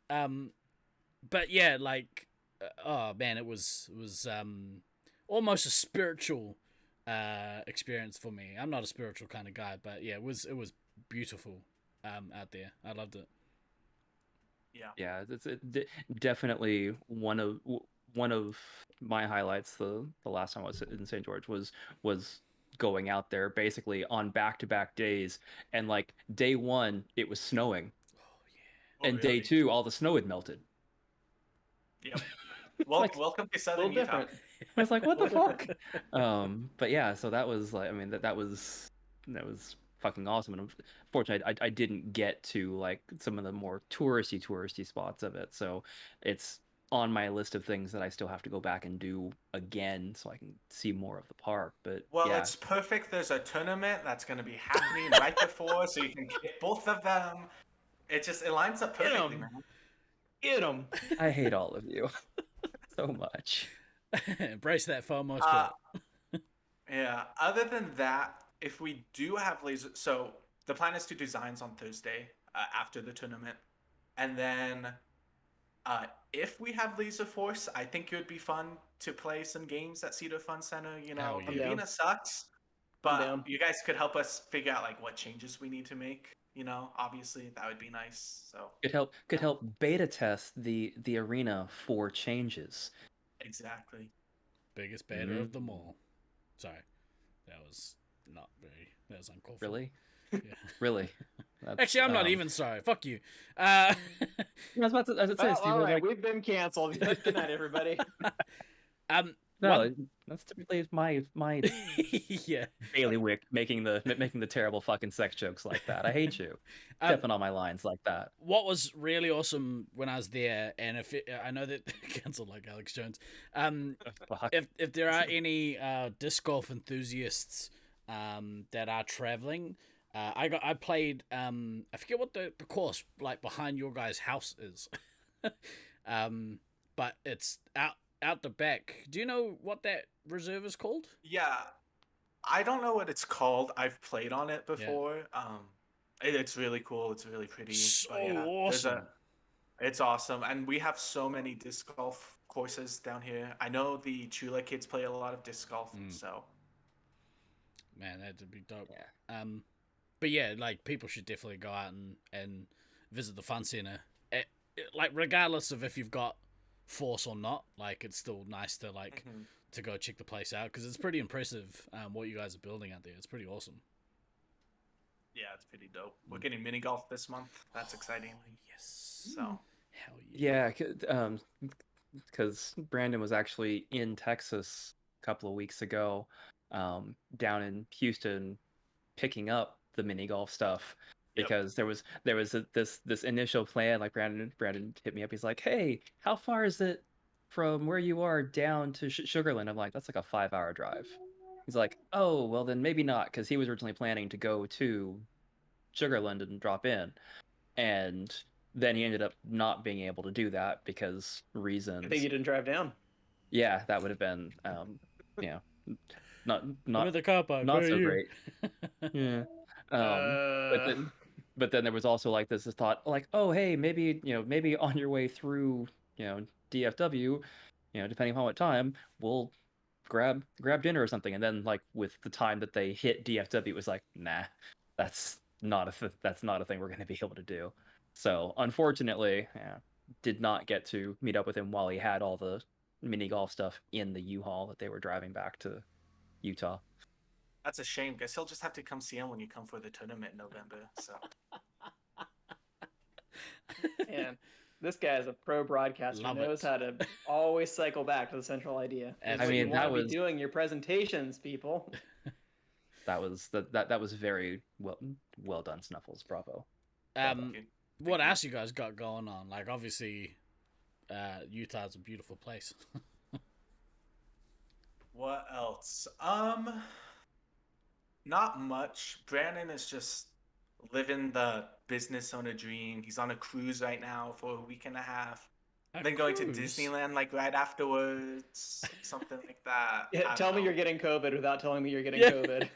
But yeah, like, oh man, it was almost a spiritual experience for me. I'm not a spiritual kind of guy, but yeah, it was beautiful out there. I loved it. Yeah, definitely one of my highlights. The last time I was in St. George was going out there basically on back-to-back days, and like day one it was snowing, Oh, and day really? two all the snow had melted. Yep. Well, like welcome to A Southern little Utah. different. I was like, what the fuck? But yeah, so that was like, I mean, that was fucking awesome. And unfortunately, I didn't get to like some of the more touristy spots of it. So it's on my list of things that I still have to go back and do again, so I can see more of the park. But Well, yeah, it's perfect. There's a tournament that's going to be happening right before, so you can get both of them. It lines up Get perfectly, 'em. man. Get them. I hate all of you so much. Embrace that FOMO Uh, spirit. Yeah. Other than that, if we do have laser, so the plan is to do Designs on Thursday after the tournament, and then if we have Laser Force, I think it would be fun to play some games at Cedar Fun Center. You know, Hell yeah. Arena sucks, I'm but down. you guys could help us figure out like what changes we need to make. You know, obviously that would be nice. So Could help beta test the arena for changes. exactly. Biggest beta of them all. Sorry, that was not very. That was uncalled for. Really? Yeah. Really? That's, Actually, I'm not even sorry. Fuck you. Uh, I was about to say, Well, Steve, all right, like, we've been canceled. Good night, everybody. no, one- that's typically my yeah. bailiwick making the terrible fucking sex jokes like that. I hate you. Um, Stepping on my lines like that. What was really awesome when I was there, and I know that cancelled like Alex Jones. Fuck. If there are any disc golf enthusiasts that are traveling, I played I forget what the course like behind your guys' house is, but it's out the back. Do you know what that reserve is called? Yeah, I don't know what it's called. I've played on it before. It's really cool. It's really pretty. So But yeah, awesome. it's awesome, and we have so many disc golf courses down here. I know the Chula kids play a lot of disc golf, so Man, that'd be dope. Yeah. But yeah, like people should definitely go out and visit the fun center. Like regardless of if you've got force or not, like it's still nice to like to go check the place out because it's pretty impressive what you guys are building out there. It's pretty awesome. yeah, it's pretty dope. We're getting mini golf this month. That's exciting. Yes. So Hell yeah. Yeah, because Brandon was actually in Texas a couple of weeks ago, down in Houston, picking up the mini golf stuff Yep. because this initial plan. Like Brandon hit me up. He's like, "Hey, how far is it from where you are down to Sugarland?" I'm like, "That's like a 5-hour drive." He's like, "Oh, well then maybe not," because he was originally planning to go to Sugarland and drop in, and then he ended up not being able to do that because I reasons. think you didn't drive down. Yeah, that would have been, you know, not I'm in the car park. not Where are so you? great. Yeah. But then there was also like this thought, like, oh hey, maybe on your way through, DFW, depending on what time, we'll grab dinner or something. And then like with the time that they hit DFW, it was like, nah, that's not a thing we're going to be able to do. So unfortunately, yeah, did not get to meet up with him while he had all the mini golf stuff in the U-Haul that they were driving back to Utah. That's a shame. Guess he'll just have to come see him when you come for the tournament in November. So Man, this guy is a pro broadcaster. Love Knows it. how to always cycle back to the central idea. That's I what you mean, want to be doing your presentations, people. That was very well done, Snuffles. Bravo. What else you guys got going on? Like, obviously, Utah's a beautiful place. what else? Not much. Brandon is just living the business owner dream. He's on a cruise right now for a week and a half. Then going to Disneyland like right afterwards, something like that. Yeah, I tell don't me know. you're getting COVID without telling me you're getting Yeah. COVID.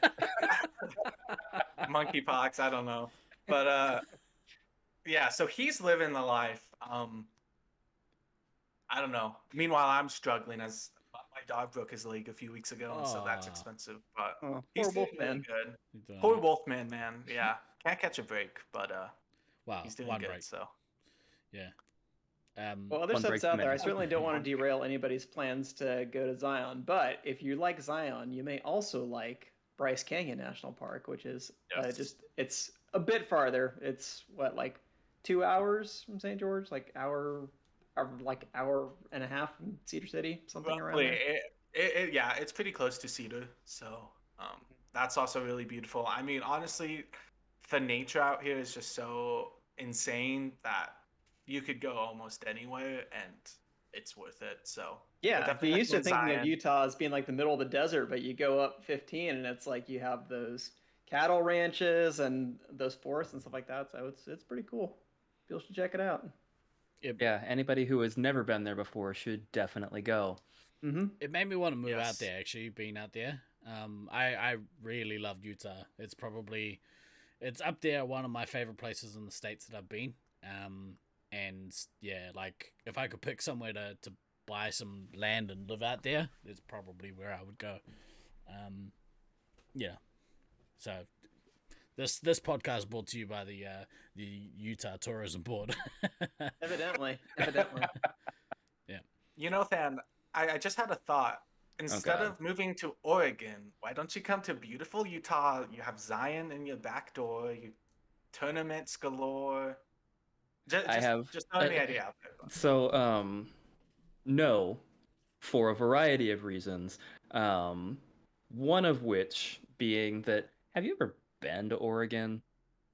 Monkeypox, I don't know. But yeah, so he's living the life. I don't know. Meanwhile, I'm struggling as my dog broke his leg a few weeks ago, and so that's Aw. expensive. But Oh, he's poor doing wolf really man. good. You don't Poor know. Wolfman, man. Yeah, can't catch a break, but Wow, he's doing one good. break. So Yeah. Well, other One stuff's break's out there. I many. certainly don't want to derail anybody's plans to go to Zion, but if you like Zion, you may also like Bryce Canyon National Park, which is Yes. it's a bit farther. It's what, like 2 hours from St. George, like hour and a half from Cedar City, something around roughly, there. yeah, it's pretty close to Cedar, so that's also really beautiful. I mean, honestly, the nature out here is just so insane that you could go almost anywhere and it's worth it. So Yeah, definitely you're used to recommend thinking of Zion. Utah as being like the middle of the desert, but you go up 15 and it's like you have those cattle ranches and those forests and stuff like that. So it's pretty cool. People should check it out. Yeah, anybody who has never been there before should definitely go. Mm-hmm. It made me want to move out Yes. there, actually, being out there. I really loved Utah. It's up there, one of my favorite places in the States that I've been. And yeah, like, if I could pick somewhere to buy some land and live out there, it's probably where I would go. Yeah. So this podcast is brought to you by the Utah Tourism Board. Evidently. You know, Than, I just had a thought. Instead God. of moving to Oregon, why don't you come to beautiful Utah? You have Zion in your back door. You tournaments galore. Just, I have just throwing the idea out there. so no, for a variety of reasons. One of which being that, have you ever been to Oregon?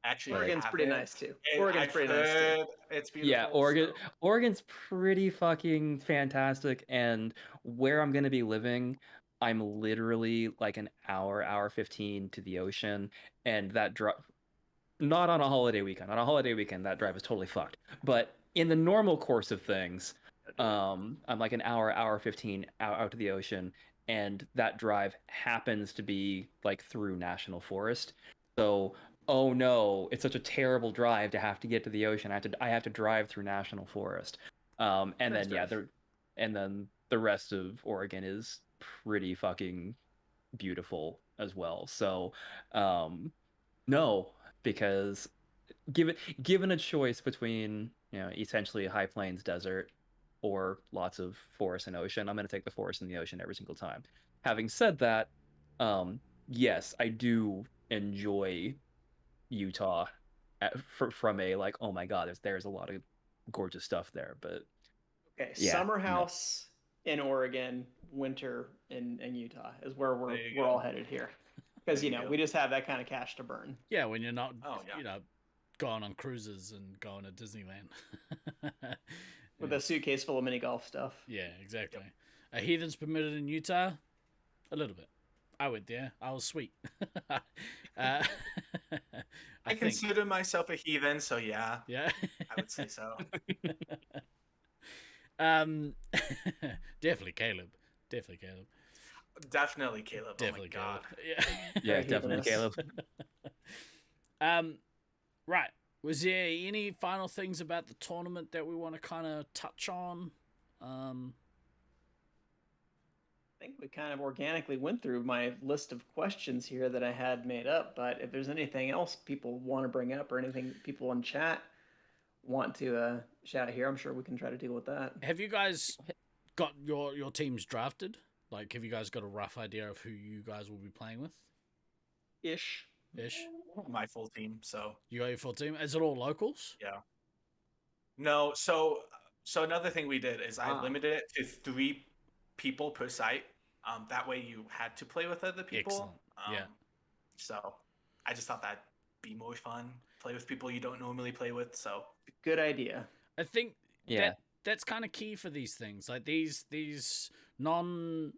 Actually, Oregon's I pretty haven't. nice too. And Oregon's I've pretty nice too. heard it's beautiful. Yeah, Oregon's pretty fucking fantastic, and where I'm gonna be living, I'm literally like an hour 15 to the ocean, and that drive, not on a holiday weekend. On a holiday weekend, that drive is totally fucked. But in the normal course of things, I'm like an hour 15 out to the ocean, and that drive happens to be like through national forest. So, oh no, it's such a terrible drive to have to get to the ocean. I have to drive through national forest. And Nice then yeah, drive. the rest of Oregon is pretty fucking beautiful as well. So, no, because given a choice between, essentially a high plains desert or lots of forest and ocean, I'm going to take the forest and the ocean every single time. Having said that, yes, I do enjoy Utah from a like, oh my god, there's a lot of gorgeous stuff there, but Okay, yeah, summer no. house in Oregon, winter in Utah is where There you we're go. all headed here. Because There you go. we just have that kind of cash to burn. Yeah, when you're not, Oh, yeah. going on cruises and going to Disneyland. With a suitcase full of mini golf stuff. Yeah, exactly. Are heathens permitted in Utah? A little bit. I went there. I was sweet. I think. consider myself a heathen, so yeah, Yeah. I would say so. Definitely Caleb. Definitely Caleb. Definitely Caleb. Definitely oh my God. Caleb. Yeah. Yeah, definitely, Caleb. Right. Was there any final things about the tournament that we want to kind of touch on? I think we kind of organically went through my list of questions here that I had made up, but if there's anything else people want to bring up or anything people in chat want to shout here, I'm sure we can try to deal with that. Have you guys got your teams drafted? Like, have you guys got a rough idea of who you guys will be playing with? Ish. My full team, so You got your full team? Is it all locals? yeah. No, so another thing we did is I limited it to 3 people per site. That way you had to play with other people. Excellent. Yeah. So I just thought that'd be more fun. Play with people you don't normally play with. So Good idea. I think Yeah. that's kind of key for these things. Like these non-Nats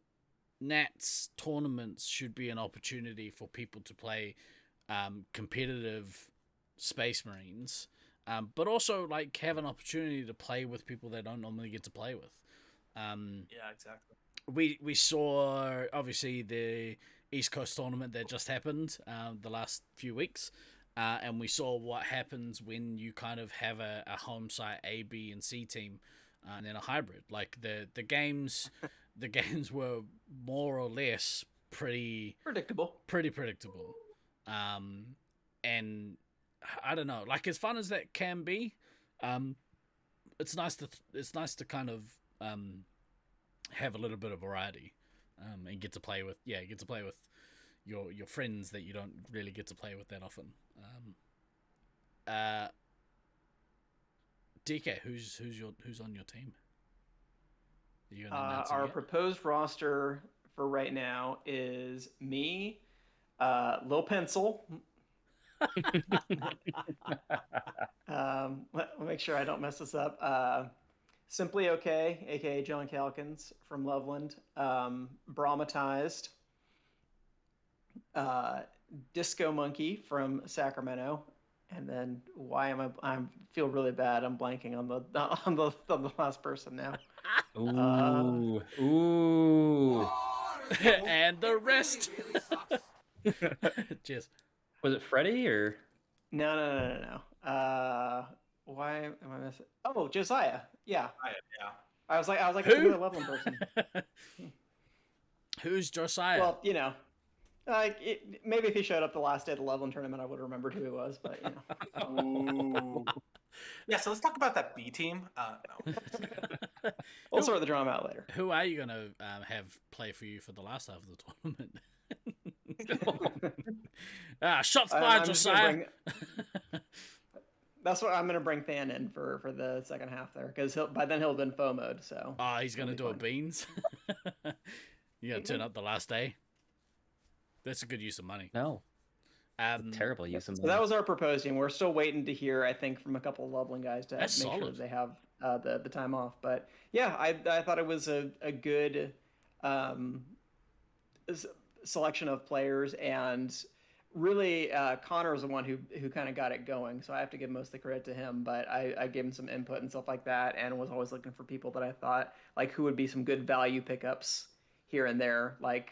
tournaments should be an opportunity for people to play competitive Space Marines, but also like have an opportunity to play with people they don't normally get to play with. yeah, exactly. We saw obviously the East Coast tournament that just happened the last few weeks, and we saw what happens when you kind of have a home site A, B, and C team, and then a hybrid. Like the games, the games were more or less pretty Predictable. And I don't know, like as fun as that can be, it's nice to kind of have a little bit of variety, and get to play with your friends that you don't really get to play with that often. DK, who's on your team? Are you gonna announce it Our yet? proposed roster for right now is me, Lil Pencil. Let me make sure I don't mess this up. Simply Okay, aka John Calkins from Loveland. Brahmatized. Disco Monkey from Sacramento. And then I feel really bad. I'm blanking on the last person now. Ooh. And the rest. Cheers. Was it Freddy or? No. Why am I missing? Oh, Josiah. Yeah. Yeah. I was like, Who? it's another Loveland person. Who's Josiah? Well, maybe if he showed up the last day of the Loveland tournament, I would have remembered who he was. But Ooh. Yeah, so let's talk about that B team. No. We'll sort the drama out later. Who are you gonna have play for you for the last half of the tournament? Shots fired, Josiah. That's what I'm gonna bring Than in for the second half there, because by then he'll have been FOMO'd. So. Oh, he's gonna do a fun. beans. You gonna turn up the last day? That's a good use of money. No. Terrible use of So money. that was our proposed team. We're still waiting to hear, I think, from a couple of Loveland guys to That's make sure solid. that they have the time off. But yeah, I thought it was a good selection of players, and really Connor was the one who kind of got it going. So I have to give most of the credit to him. But I gave him some input and stuff like that, and was always looking for people that I thought like who would be some good value pickups here and there, like.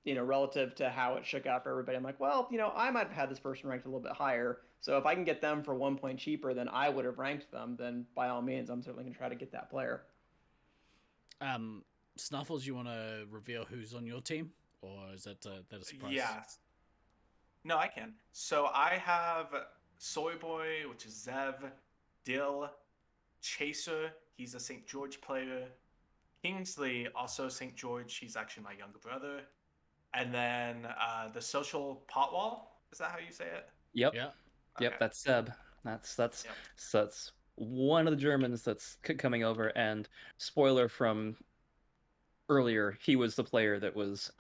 Relative to how it shook out for everybody. I'm like, well, I might have had this person ranked a little bit higher. So if I can get them for 1 point cheaper than I would have ranked them, then by all means, I'm certainly going to try to get that player. Snuffles, you want to reveal who's on your team? Or is that a surprise? Yeah. No, I can. So I have Soy Boy, which is Zev, Dill, Chaser, he's a St. George player, Kingsley, also St. George, he's actually my younger brother. And then the social potwall, is that how you say it? Yep. Yeah. Yep. Okay. That's Seb. That's Yep. so that's one of the Germans that's coming over. And spoiler from earlier, he was the player that was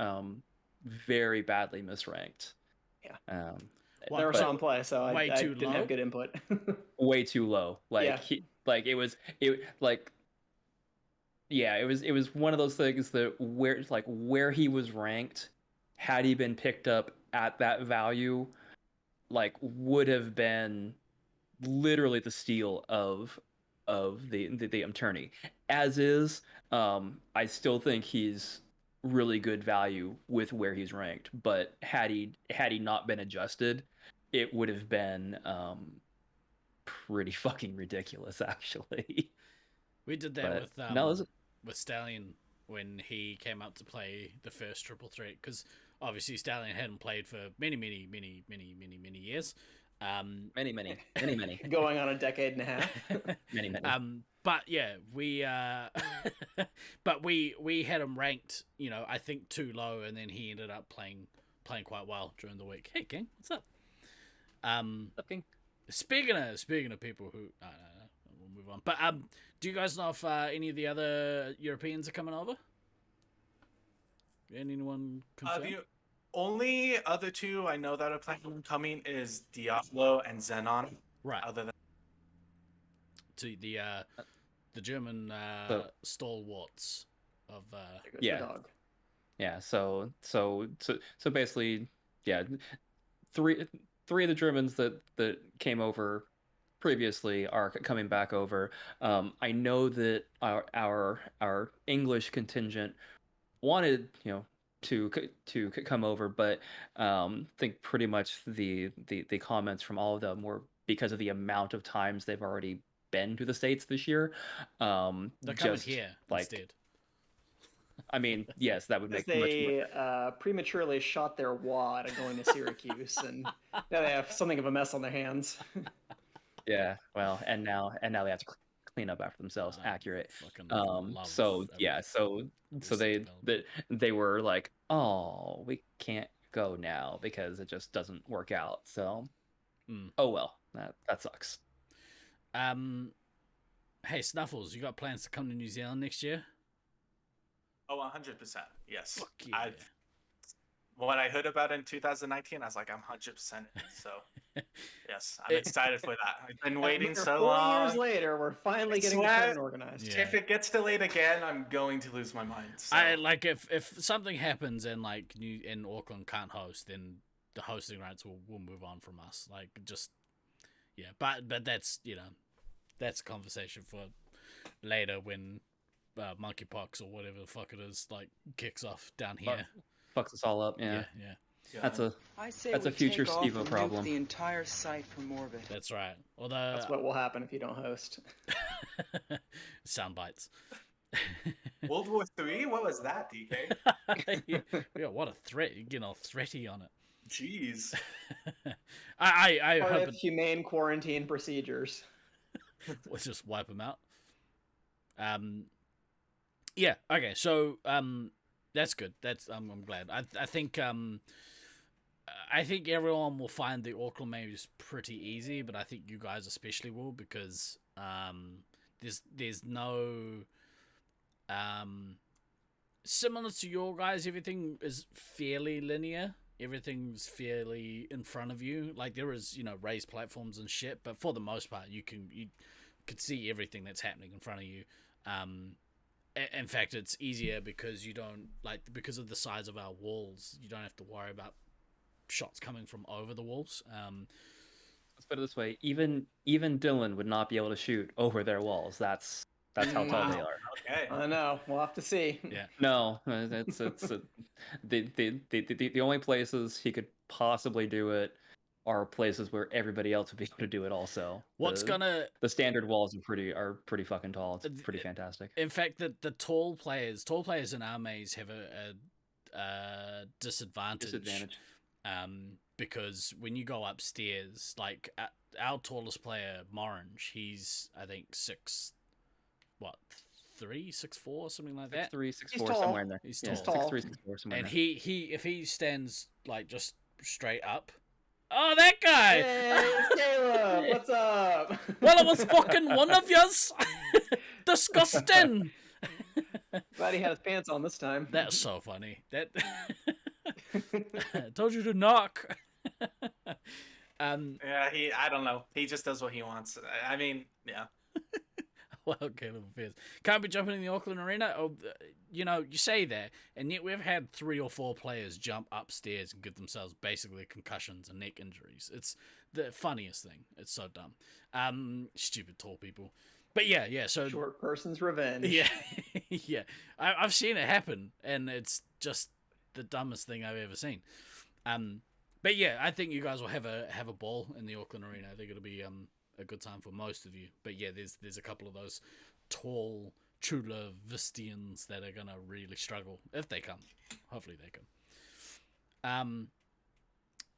very badly misranked. Um, What, Never but saw him play, so I way too didn't low? have good input. way too low. Like Yeah. it was one of those things that where he was ranked, had he been picked up at that value, like would have been literally the steal of the tourney. As is, I still think he's really good value with where he's ranked. But had he not been adjusted, it would have been pretty fucking ridiculous, actually. We did that But no, with Stallion when he came up to play the first triple threat, because obviously Stallion hadn't played for many years. many. Going on a decade and a half. Many. But yeah, we but we had him ranked, I think too low, and then he ended up playing quite well during the week. Hey King, what's up? King? Speaking of people who we'll move on. But do you guys know if any of the other Europeans are coming over? Anyone confirm? The only other two I know that are planning on coming is Diablo and Xenon. Right. Other than To the German stalwarts of Yeah. Dog. Yeah, so basically, yeah, three of the Germans that came over previously are coming back over. I know that our English contingent wanted, to come over, but I think pretty much the comments from all of them were because of the amount of times they've already been to the States this year. they're coming here instead. I mean, yes, that would Because make much more. they prematurely shot their wad at going to Syracuse, and now they have something of a mess on their hands. Yeah, well, and now they have to clean up after themselves. Accurate. So yeah, so they were like, oh, we can't go now because it just doesn't work out. So, oh well, that sucks. Hey Snuffles, you got plans to come to New Zealand next year? Oh, 100%. Yes. Fuck yeah. When I heard about it in 2019, I was like, I'm 100% in. So, yes, I'm excited for that. I've been waiting so 4 long. years later, we're finally getting the tournament organized. Yeah. If it gets delayed again, I'm going to lose my mind. So. I like if something happens and like in Auckland can't host, then the hosting rights will move on from us. Like just but that's that's a conversation for later when monkeypox or whatever the fuck it is like kicks off down here. Fucks us all up. Yeah. That's a future Steve-O problem. The entire site from orbit. That's right. Although That's what will happen if you don't host. sound bites. World War III? What was that, DK? Yeah, what a threat! You're getting all threaty on it. Jeez. I Part hope of humane quarantine procedures. Let's just wipe them out. Yeah. Okay. So that's good. That's I'm glad. I think everyone will find the Auckland Maze pretty easy, but I think you guys especially will because there's no similar to your guys. Everything is fairly linear. Everything's fairly in front of you. Like there is raised platforms and shit, but for the most part you could see everything that's happening in front of you. In fact, it's easier because you don't because of the size of our walls. You don't have to worry about shots coming from over the walls. Let's put it this way: even Dylan would not be able to shoot over their walls. That's how tall they are. Okay. I know. We'll have to see. Yeah. No, it's the only places he could possibly do it are places where everybody else would be able to do it also. The standard walls are pretty fucking tall. It's pretty fantastic. In fact, the tall players in our maze have a disadvantage. Because when you go upstairs, like our tallest player, Morange, he's I think 6'3", 6'4", something like that. 6'3", 6'4", tall. somewhere in there. He's Yeah, tall. 6'3", 6'4", somewhere And in there. he if he stands like just straight up. Oh, that guy! Hey, Caleb, what's up? Well, it was fucking one of yous. Disgusting. Glad he had his pants on this time. That's so funny. That I told you to knock. Yeah, I don't know. He just does what he wants. I mean, yeah. Well, Caleb Affairs. Can't be jumping in the Auckland Arena. Oh, you know, you say that, and yet we've had 3 or 4 players jump upstairs and give themselves basically concussions and neck injuries. It's the funniest thing. It's so dumb. Stupid tall people. But yeah. So Short person's revenge. yeah, yeah. I've seen it happen, and it's just the dumbest thing I've ever seen. But yeah, I think you guys will have a ball in the Auckland Arena. I think it'll be a good time for most of you. But yeah, there's a couple of those tall Chula Vistians that are gonna really struggle if they come. Hopefully they come.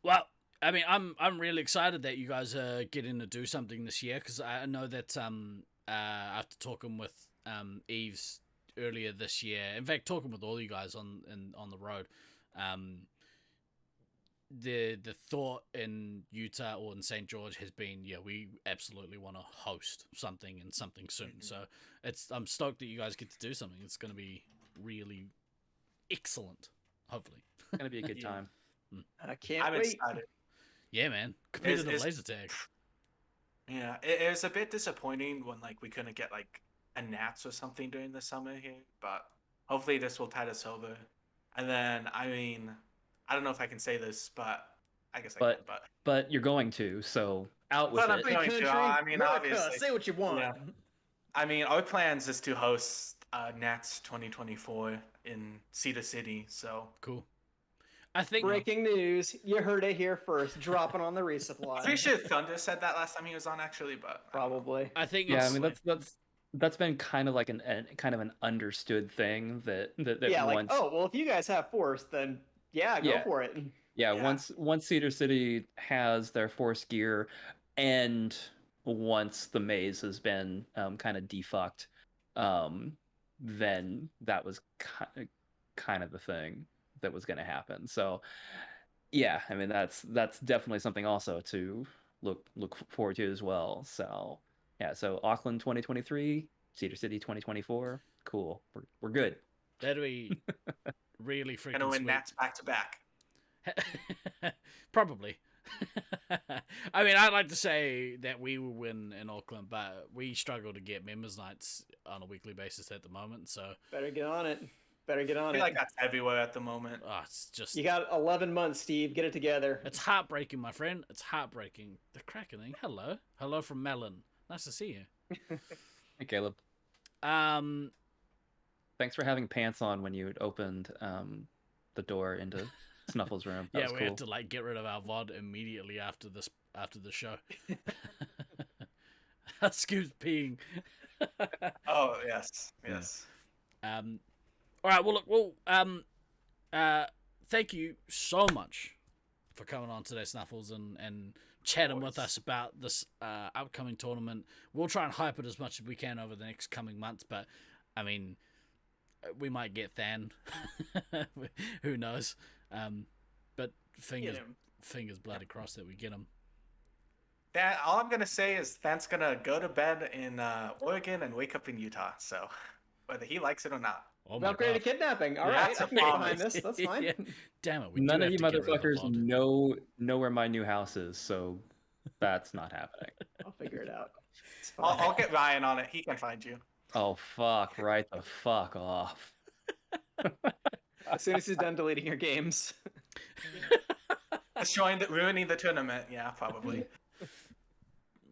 Well, I mean, I'm really excited that you guys are getting to do something this year, because I know that after talking with Eves earlier this year, in fact, talking with all you guys on the road, the thought in Utah or in St. George has been, yeah, we absolutely want to host something and something soon. So I'm stoked that you guys get to do something. It's going to be really excellent. Hopefully, It's gonna be a good time. I can't I'm wait. excited. Yeah, man, competitive laser tag. Yeah, it was a bit disappointing when like we couldn't get like a Nats or something during the summer here, but hopefully this will tide us over. And then, I mean, I don't know if I can say this, but I guess I can. But you're going to, so out with But I'm it. going Country, to. I mean, America, obviously. say what you want. Yeah. I mean, our plans is to host Nats 2024 in Cedar City. So Cool. I think Breaking news. You heard it here first. Dropping on the resupply. I'm pretty sure Thunder said that last time he was on, actually, but Probably. I think Yeah, I it's, mean that's been kind of like an kind of an understood thing that Yeah, like, once oh, well, if you guys have force, then yeah, go Yeah. for it. yeah, Yeah. once Cedar City has their force gear, and once the maze has been kind of defucked, then that was kind of the thing that was going to happen. So yeah, I mean that's definitely something also to look forward to as well. So yeah, so Auckland 2023, Cedar City 2024, cool. We're good. that'll be really freaking gonna win sweet. Nats back to back. Probably. I mean, I'd like to say that we will win in Auckland, but we struggle to get members nights on a weekly basis at the moment. So Better get on it. Better get I on feel it. like that's everywhere at the moment. it's just You got 11 months, Steve. Get it together. it's heartbreaking, my friend. It's heartbreaking. The crackening. Hello from Melon. Nice to see you. Hey Caleb, Um, thanks for having pants on when you had opened the door into Snuffles' room. That yeah, was we cool. had to like get rid of our VOD immediately after the show. Scoop's peeing. Oh yes, yes. All right. Well, look. Well, thank you so much for coming on today, Snuffles, and chatting with us about this upcoming tournament. We'll try and hype it as much as we can over the next coming months, but I mean, we might get Than. Who knows? But fingers bloody crossed that we get him. That all I'm gonna say is Than's gonna go to bed in Oregon and wake up in Utah. So whether he likes it or not. Oh my Upgraded god. kidnapping. All Yeah, right, that's I a can get behind promise. this. That's fine. Yeah. Damn it. We None do of have you to get rid of the motherfuckers VOD. know where my new house is, so that's not happening. I'll figure it out. It's fine. I'll get Ryan on it. He can find you. Oh fuck! Right the fuck off. As soon as he's done deleting your games. Ruining the tournament. Yeah, probably.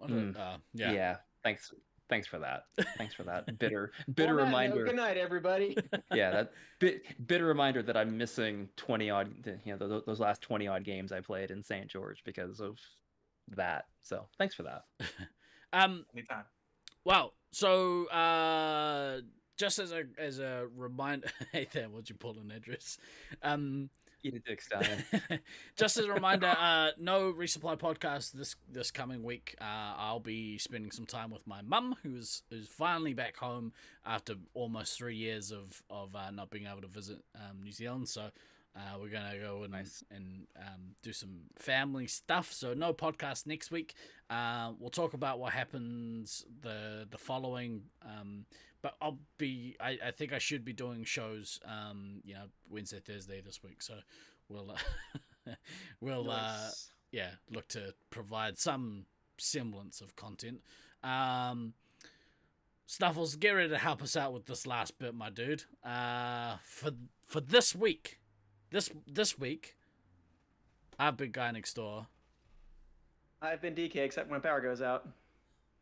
Yeah. Yeah. Thanks for that. Thanks for that bitter On that note, reminder. Good night, everybody. Yeah, that bitter reminder that I'm missing 20 odd, those last 20 odd games I played in St. George because of that. So thanks for that. Anytime. Well, so just as a reminder, hey there, what'd you pull an address? Eat a dick stallion. Just as a reminder, no Resupply podcast this coming week. I'll be spending some time with my mum, who's finally back home after almost 3 years of not being able to visit New Zealand. So we're gonna go and do some family stuff. So no podcast next week. We'll talk about what happens the following. But I think I should be doing shows, Wednesday, Thursday this week. So we'll we'll Nice. look to provide some semblance of content. Snuffles, get ready to help us out with this last bit, my dude. For this week, this week, I've been Guy Next Door. I've been DK, except when power goes out.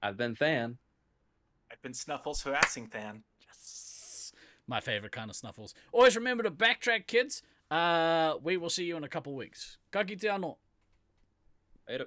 I've been Than. I've been Snuffles harassing Than. Yes, my favorite kind of Snuffles. Always remember to backtrack, kids. We will see you in a couple weeks. Ka kite anō. Later.